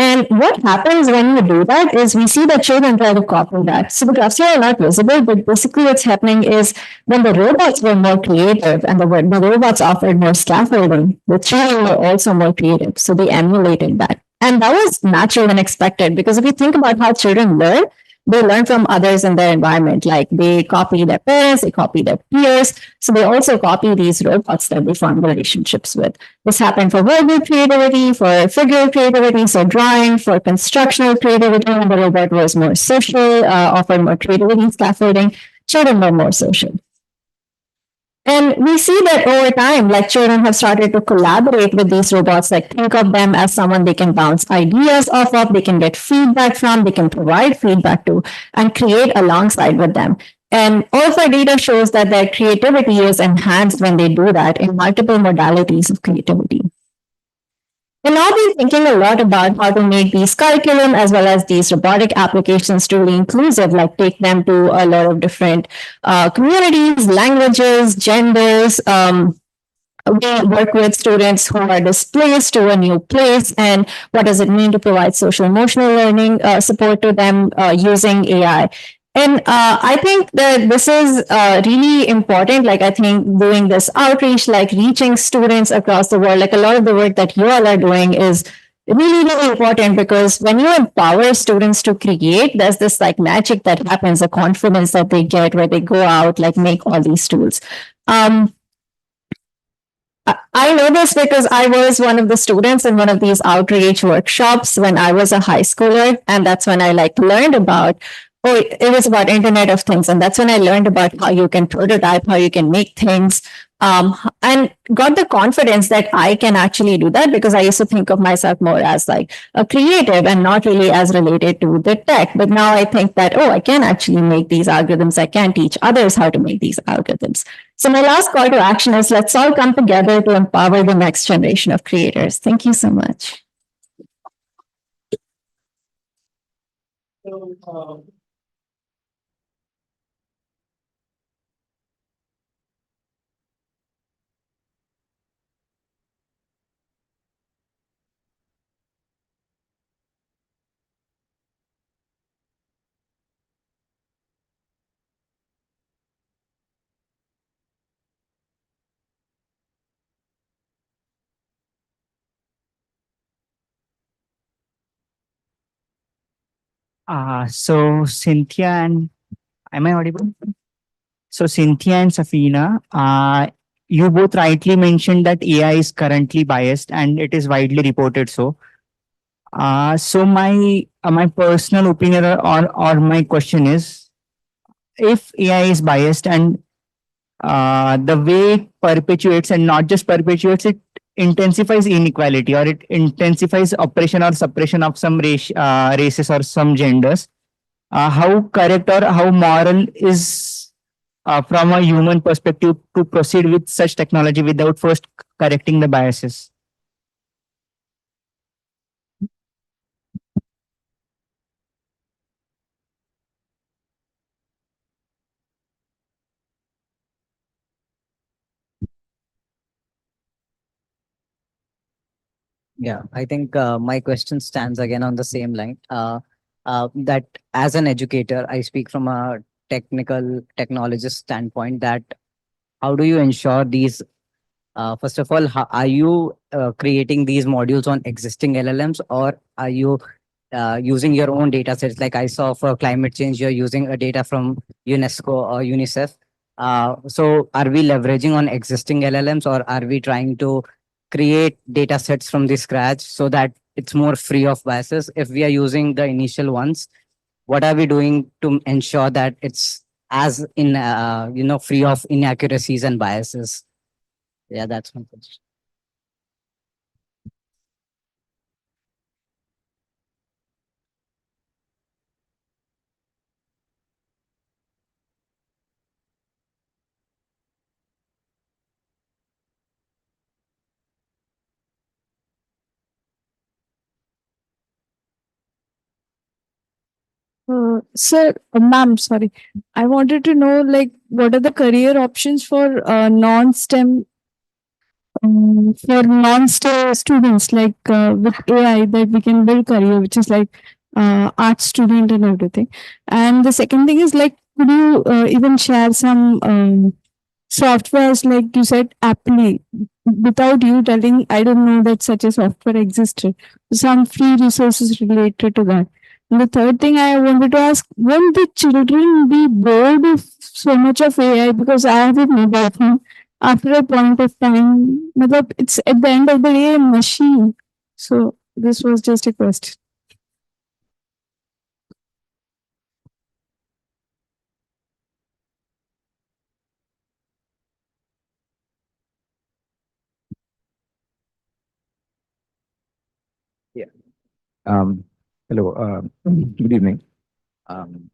And what happens when you do that is we see that children try to copy that. So the graphs here are not visible, but basically what's happening is when the robots were more creative and the robots offered more scaffolding, the children were also more creative. So they emulated that. And that was natural and expected because if you think about how children learn, they learn from others in their environment. Like they copy their parents, they copy their peers. So they also copy these robots that they form relationships with. This happened for verbal creativity, for figure creativity, so drawing, for constructional creativity, when the robot was more social, offered more creativity scaffolding. Children were more social. And we see that over time, like children have started to collaborate with these robots, like think of them as someone they can bounce ideas off of, they can get feedback from, they can provide feedback to, and create alongside with them. And all of our data shows that their creativity is enhanced when they do that in multiple modalities of creativity. And now been thinking a lot about how to make these curriculum as well as these robotic applications truly inclusive, like take them to a lot of different communities, languages, genders. We work with students who are displaced to a new place, and what does it mean to provide social emotional learning support to them using AI. And I think that this is really important. Like, I think doing this outreach, like reaching students across the world, like a lot of the work that you all are doing is really, really important, because when you empower students to create, there's this like magic that happens, a confidence that they get where they go out, like make all these tools. I know this because I was one of the students in one of these outreach workshops when I was a high schooler, and that's when I like learned about. Oh, it was about Internet of Things, and that's when I learned about how you can prototype, how you can make things, and got the confidence that I can actually do that, because I used to think of myself more as like a creative and not really as related to the tech. But now I think that, oh, I can actually make these algorithms. I can teach others how to make these algorithms. So my last call to action is, let's all come together to empower the next generation of creators. Thank you so much. So Cynthia and am I audible? So Cynthia and Safina, you both rightly mentioned that AI is currently biased and it is widely reported so. So my personal opinion or my question is, if AI is biased and the way it perpetuates and not just perpetuates, it intensifies inequality or it intensifies oppression or suppression of some races or some genders, how correct or how moral is, from a human perspective, to proceed with such technology without first correcting the biases? Yeah, I think my question stands again on the same line. That as an educator, I speak from a technical technologist standpoint. That how do you ensure these? First of all, are you creating these modules on existing LLMs, or are you using your own data sets? Like I saw for climate change, you're using a data from UNESCO or UNICEF. So are we leveraging on existing LLMs, or are we trying to create data sets from the scratch so that it's more free of biases? If we are using the initial ones, what are we doing to ensure that it's as in free of inaccuracies and biases? Yeah, that's my question. Sir, ma'am, sorry. I wanted to know, like, what are the career options for non-STEM students, like with AI, that we can build career, which is like art student and everything. And the second thing is, like, could you even share some softwares, like you said, Apply, without you telling, I don't know that such a software existed. Some free resources related to that. And the third thing I wanted to ask, won't the children be bored of so much of AI? Because I have it mobile phone. After a point of time, matlab, it's at the end of the day a machine. So this was just a question. Um, Hello, good evening. Um,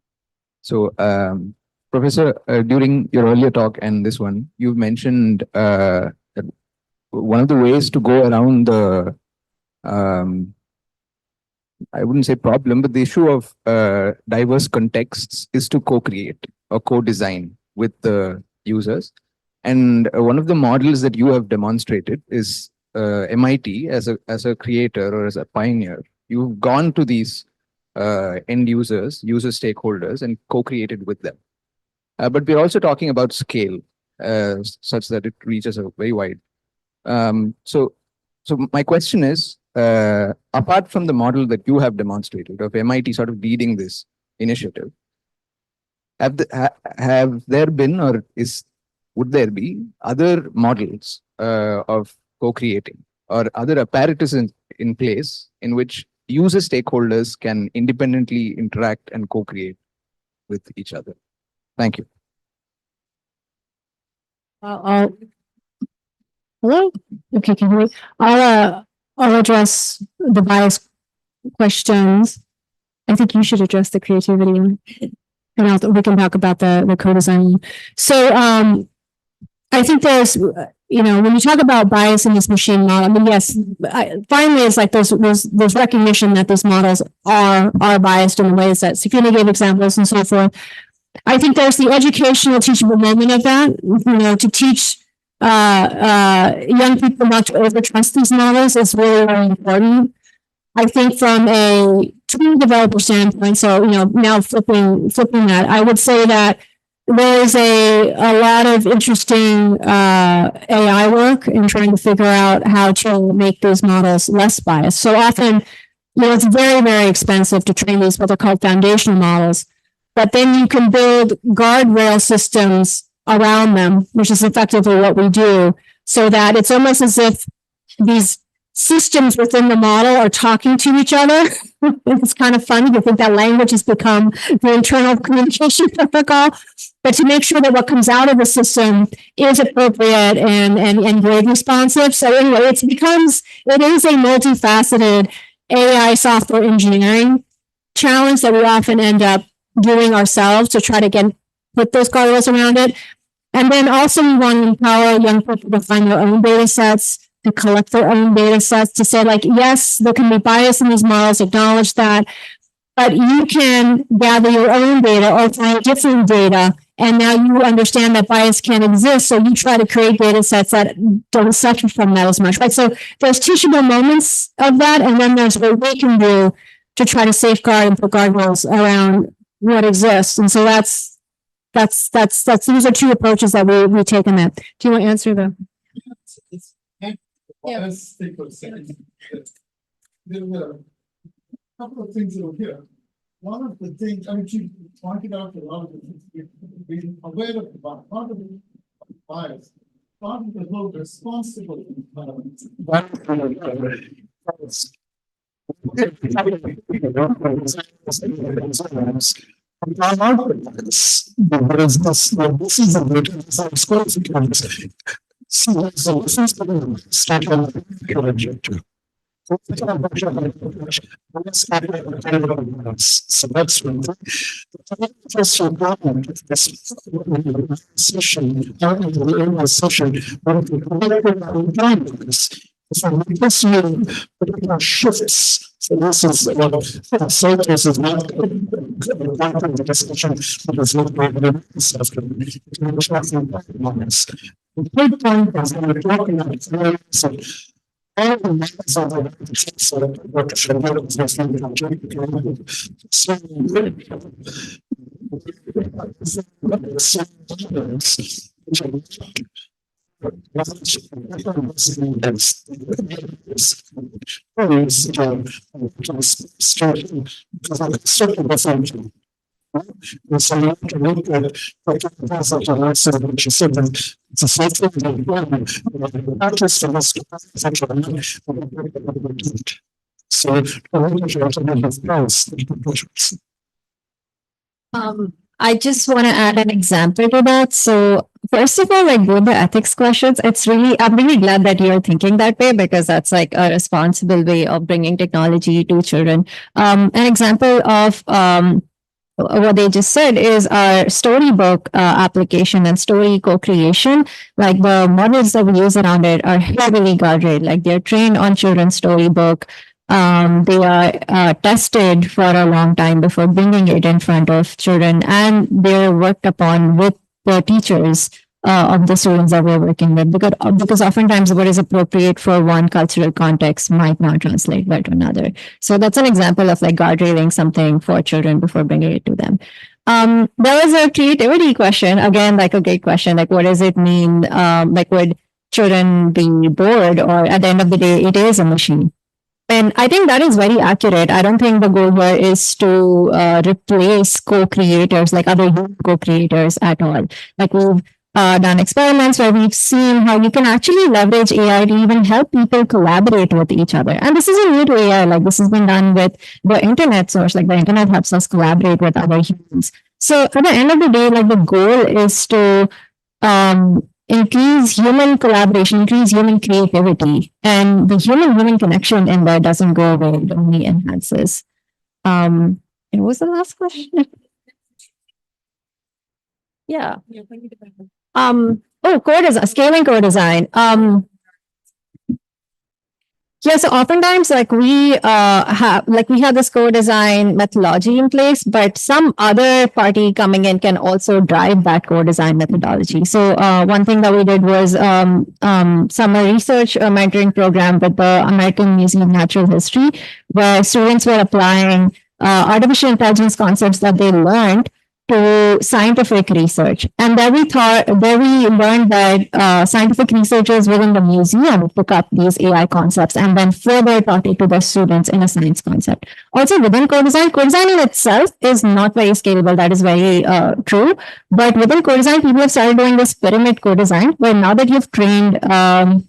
Professor, during your earlier talk and this one, you've mentioned that one of the ways to go around the, um, I wouldn't say problem, but the issue of diverse contexts is to co-create or co-design with the users. And one of the models that you have demonstrated is MIT as a creator or as a pioneer. You've gone to these end users, user stakeholders, and co-created with them. But we're also talking about scale, such that it reaches a very wide. So my question is, apart from the model that you have demonstrated of MIT sort of leading this initiative, have there been or would there be other models of co-creating or other apparatus in place in which user stakeholders can independently interact and co-create with each other? Thank you. Hello? Okay, can you, I'll address the bias questions. I think you should address the creativity one. And we can talk about the co-design. So, I think there's, when you talk about bias in this machine model, I mean, yes, finally it's like there's recognition that these models are biased in the ways that Safina gave examples and so forth. I think there's the educational teachable moment of that, to teach young people not to overtrust these models is really, really important. I think from a tool developer standpoint, so now flipping that, I would say that there's a lot of interesting AI work in trying to figure out how to make these models less biased. So often, it's very, very expensive to train these what are called foundational models, but then you can build guardrail systems around them, which is effectively what we do, so that it's almost as if these systems within the model are talking to each other. It's kind of funny to think that language has become the internal communication protocol, but to make sure that what comes out of the system is appropriate and grade responsive. So anyway, it is a multifaceted AI software engineering challenge that we often end up doing ourselves to try to put those guardrails around it. And then also we want to empower young people to find their own data sets, to collect their own data sets, to say like, yes, there can be bias in these models, acknowledge that, but you can gather your own data or find different data. And now you understand that bias can exist. So you try to create data sets that don't suffer from that as much, right? So there's teachable moments of that. And then there's what we can do to try to safeguard and put guardrails around what exists. And so these are two approaches that we take in that. Do you want to answer the? Yeah. Let's take a second. There were a couple of things over here. One of the things, she pointed out a lot of the things being aware of the bias, part of the bias, part of the whole responsible this is a bit so solutions to the state objective. So that's one thing. Just important this session, the session, so this year, particular shifts. So this is what CETE is not part of the discussion, but it's not part of the the third point is when we're talking about all the methods of the what and so you have to look at what you said that it's a software development, not just the most so I just want to add an example to that. So First of all, like both the ethics questions, I'm really glad that you're thinking that way because that's like a responsible way of bringing technology to children. An example of what they just said is our storybook application and story co-creation. Like the models that we use around it are heavily guarded. Like they're trained on children's storybook. They are tested for a long time before bringing it in front of children, and they're worked upon with the teachers of the students that we're working with, because oftentimes what is appropriate for one cultural context might not translate well to another. So that's an example of like guardrailing something for children before bringing it to them. There was a creativity question, again, like a great question, like what does it mean? Like would children be bored, or at the end of the day, it is a machine? And I think that is very accurate. I don't think the goal here is to replace co-creators, like other co-creators at all. Like we've done experiments where we've seen how you can actually leverage AI to even help people collaborate with each other. And this isn't new to AI. Like this has been done with the internet source. Like the internet helps us collaborate with other humans. So at the end of the day, like the goal is to increase human collaboration, increase human creativity, and the human connection in there doesn't go away; it only enhances. And what was the last question? Yeah. Core design, scaling core design. Yeah, so oftentimes like we have this core design methodology in place, but some other party coming in can also drive that core design methodology. So one thing that we did was summer research mentoring program with the American Museum of Natural History, where students were applying artificial intelligence concepts that they learned to scientific research. And there we learned that scientific researchers within the museum took up these AI concepts and then further taught it to their students in a science concept. Also within co-design in itself is not very scalable. That is very true. But within co-design, people have started doing this pyramid co-design, where now that you've trained,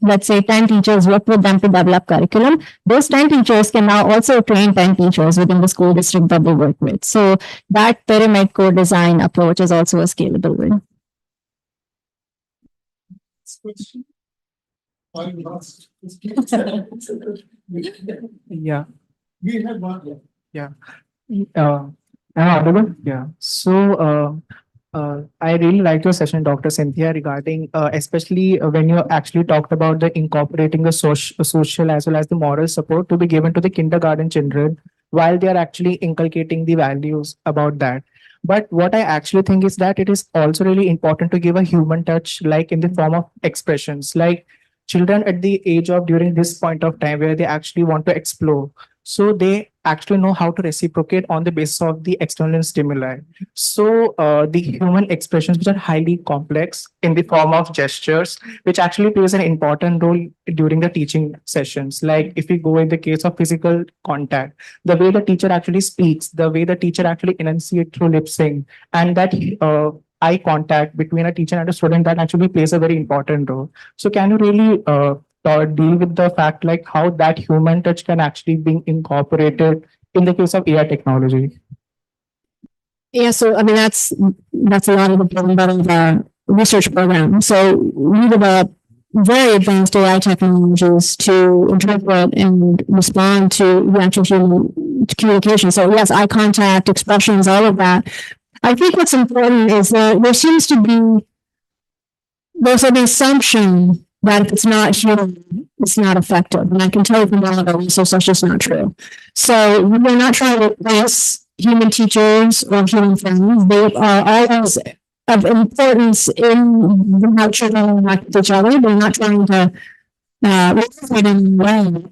let's say 10 teachers, worked with them to develop curriculum, those 10 teachers can now also train 10 teachers within the school district that they work with. So that pyramid co-design approach is also a scalable one. Yeah. Yeah. Am I audible? Yeah. So, I really liked your session, Dr. Cynthia, regarding especially when you actually talked about the incorporating the social as well as the moral support to be given to the kindergarten children while they are actually inculcating the values about that. But what I actually think is that it is also really important to give a human touch, like in the form of expressions, like children at the age of during this point of time where they actually want to explore. So they actually know how to reciprocate on the basis of the external stimuli. So the human expressions, which are highly complex in the form of gestures, which actually plays an important role during the teaching sessions. Like if we go in the case of physical contact, the way the teacher actually speaks, the way the teacher actually enunciates through lip sync, and that eye contact between a teacher and a student, that actually plays a very important role. So can you really deal with the fact like how that human touch can actually be incorporated in the case of AI technology? Yeah, so I mean that's a lot of the problem of the research program. So we develop very advanced AI technologies to interpret and respond to the actual human communication. So yes, eye contact, expressions, all of that. I think what's important is that there's an assumption that if it's not human, it's not effective. And I can tell you from all of our research, that's just not true. So we're not trying to replace human teachers or human friends. They are always of importance in how children interact with each other. They're not trying to replace it in any way.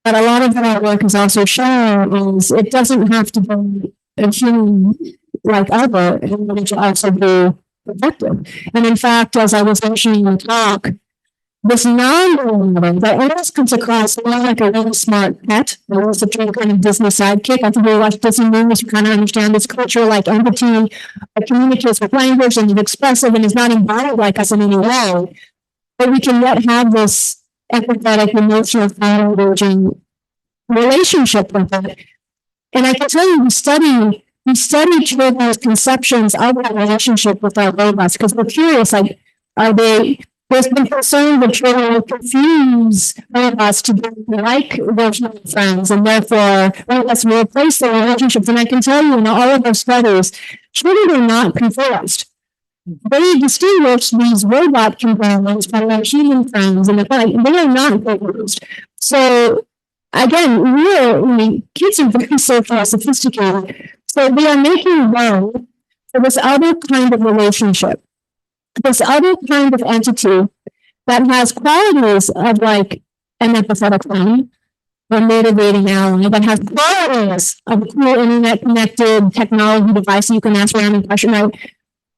But a lot of what our work has also shown is it doesn't have to be a human like other in order to also be effective. And in fact, as I was mentioning in the talk, this non-model that almost comes across more like a really smart pet, or was a kind of Disney sidekick. I think we watch Disney movies, you kind of understand this culture like empathy, that communicates with language and is expressive and is not embodied like us in any way. But we can yet have this empathetic, emotional, engaging relationship with it. And I can tell you, we study children's conceptions of that relationship with our robots because we're curious, like, Are they, there's been concern that children will confuse robots to be like their human friends, and therefore robots will replace their relationships. And I can tell you in all of our studies, children are not confused. They distinguish these robot companions from their human friends, and they are not confused. So again, kids are very socially sophisticated. So they are making room for this other kind of relationship, this other kind of entity that has qualities of like an empathetic friend, or motivating ally, that has qualities of a cool internet connected technology device you can ask random question out,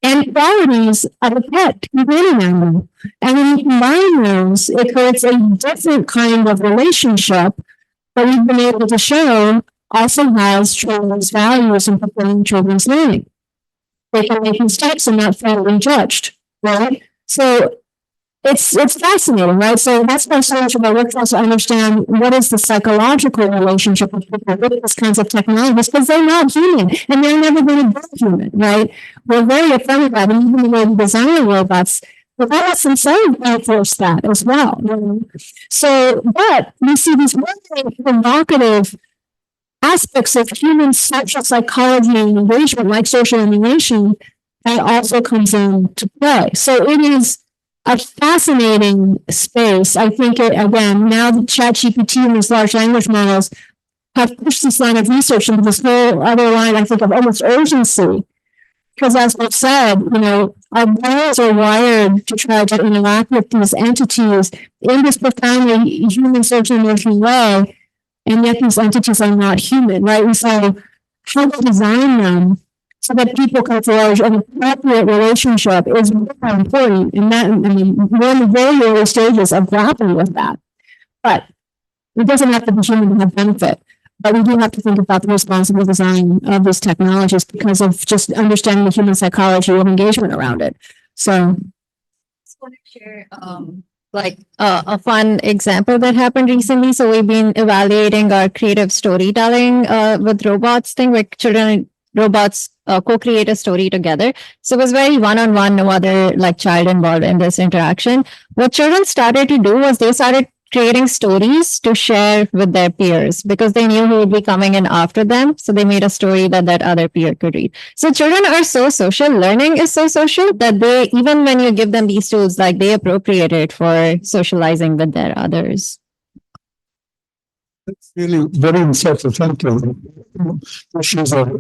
and qualities of a pet companion animal. And when you combine those, it creates a different kind of relationship that we've been able to show also has children's values and fulfilling children's learning. They can make mistakes and not feel judged, right? So it's fascinating, right? So that's why so much of our work tries to understand what is the psychological relationship with people with these kinds of technologies, because they're not human and they're never going to be human, right? We're very afraid of that, and even the way we design robots, the robots themselves enforce that as well. So, but we see these really provocative aspects of human social psychology and engagement, like social animation, that also comes into play. So it is a fascinating space. I think again, now that ChatGPT and these large language models have pushed this line of research into this whole other line, I think, of almost urgency. Because as we've said, our brains are wired to try to interact with these entities in this profoundly human social emotional way, and yet these entities are not human, right? And so how to design them so that people can forge an appropriate relationship is very important. And that, we're in the very early stages of grappling with that. But it doesn't have to be human to have benefit. But we do have to think about the responsible design of these technologies because of just understanding the human psychology of engagement around it. So just want to share a fun example that happened recently. So we've been evaluating our creative storytelling with robots thing, where children and robots co-create a story together. So it was very one-on-one, no other child involved in this interaction. What children started to do was they started creating stories to share with their peers because they knew who would be coming in after them. So they made a story that other peer could read. So children are so social. Learning is so social that they, even when you give them these tools, they appropriate it for socializing with their others. It's really very insightful. Thank you. Issues are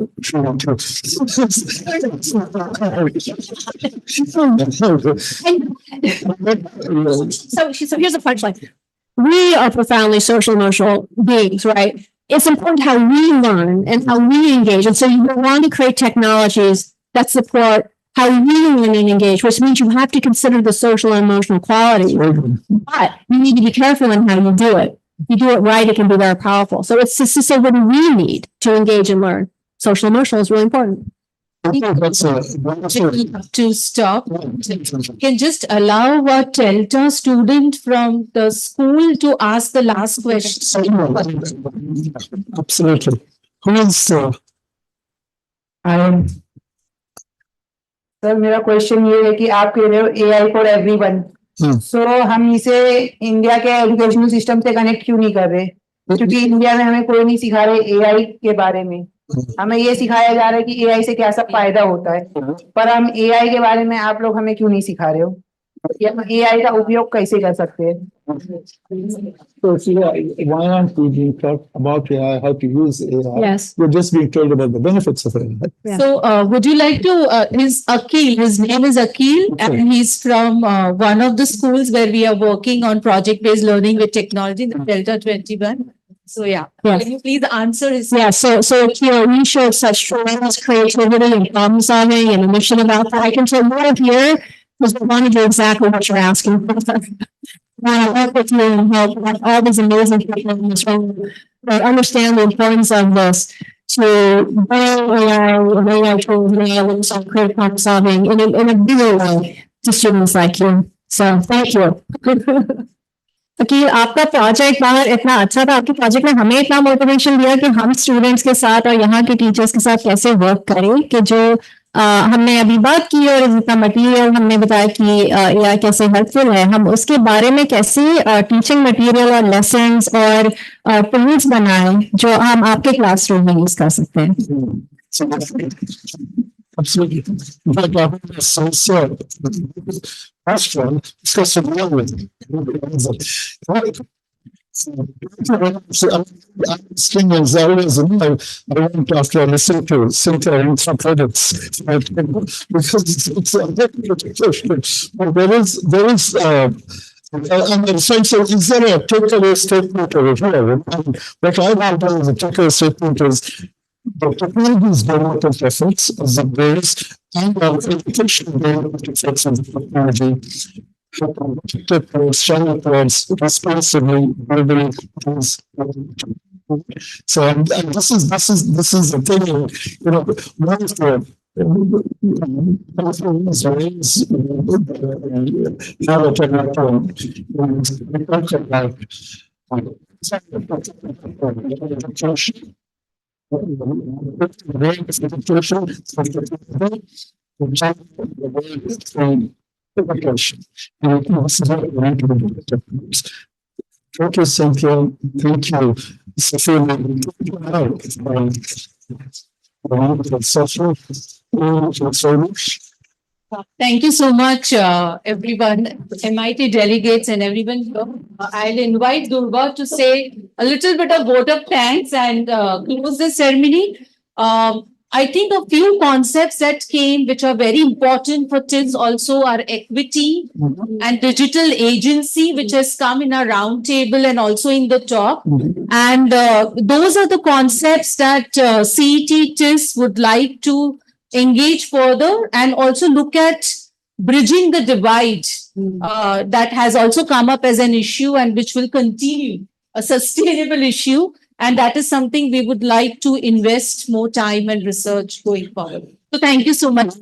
So here's a punchline. We are profoundly social emotional beings, right? It's important how we learn and how we engage. And so you want to create technologies that support how we learn and engage, which means you have to consider the social and emotional quality. But you need to be careful in how you do it. If you do it right, it can be very powerful. So it's just so what do we need to engage and learn? Social emotional is really important. To stop, can just allow a Delta student from the school to ask the last question. Absolutely. Who is sir मेरा question ये है कि आप कह रहे हो AI for everyone, सो हम इसे इंडिया के एजुकेशनल सिस्टम से कनेक्ट क्यों नहीं कर रहे? क्योंकि इंडिया में हमें कोई नहीं सिखा रहे AI के बारे में. हमें ये सिखाया जा रहा है कि AI से क्या सब फायदा होता है, पर हम AI के बारे में आप लोग हमें क्यों नहीं सिखा रहे हो? AI का उपयोग कैसे कर सकते हैं? Why aren't we being taught about AI, how to use AI? Yes. We're just being told about the benefits of AI. Yeah. So would you like to, his name is Akil, and he's from one of the schools where we are working on project-based learning with technology, the Delta 21. So yes. Can you please answer his? Yeah, so we showed such tremendous creativity and problem solving and initiative out there. I can tell you here because we want to do exactly what you're asking for. I want to work with you and help all these amazing people in this room understand the importance of this to bring AI and AI tools and AI and some creative problem solving in a bigger way to students like you. So thank you. Aqeel, आपका project बाहर इतना अच्छा था, आपके project ने हमें इतना motivation दिया कि हम स्टूडेंट्स के साथ और यहाँ के टीचर्स के साथ कैसे वर्क करें कि जो हमने अभी बात की और जितना मटेरियल हमने बताया कि एआई कैसे हेल्पफुल है, हम उसके बारे में कैसे टीचिंग मटेरियल और लेसन्स और टूल्स बनाएं जो हम आपके क्लासरूम में यूज कर सकते हैं. Absolutely. In fact, I think it's so sad. That's one. Discuss it more with String is always, I went after I listened to Cynthia in some credits. Because it's a technical question. But there is, and the sense of, is there a takeaway statement over here? And what I want to do as a takeaway statement is, the technology's development efforts as a base and our education development efforts as a technology strong towards responsibly building things. So and this is the thing, one of the ways now that we talk about education. Thank you, Cynthia. Thank you, Sophia. Thank you so much, everyone, MIT delegates and everyone here. I'll invite Durga to say a little bit of vote of thanks and close the ceremony. I think a few concepts that came, which are very important for TILS also, are equity and digital agency, which has come in our roundtable and also in the talk. And those are the concepts that CET TILS would like to engage further and also look at bridging the divide that has also come up as an issue and which will continue a sustainable issue. And that is something we would like to invest more time and research going forward. So thank you so much.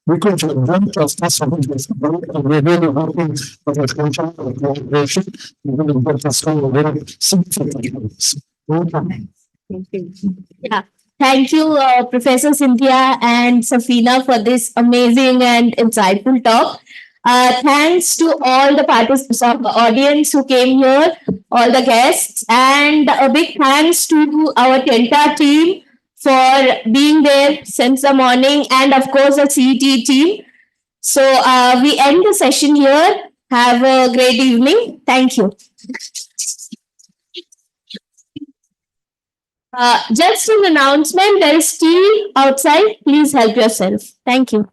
We could run trust us on this. We're really hoping that a future cooperation will get us to a very significant. Thank you. Yeah. Thank you, Professor Cynthia and Safina, for this amazing and insightful talk. Thanks to all the participants of the audience who came here, all the guests, and a big thanks to our Tenta team for being there since the morning, and of course the CET team. So we end the session here. Have a great evening. Thank you. Just an announcement, there is tea outside. Please help yourself. Thank you.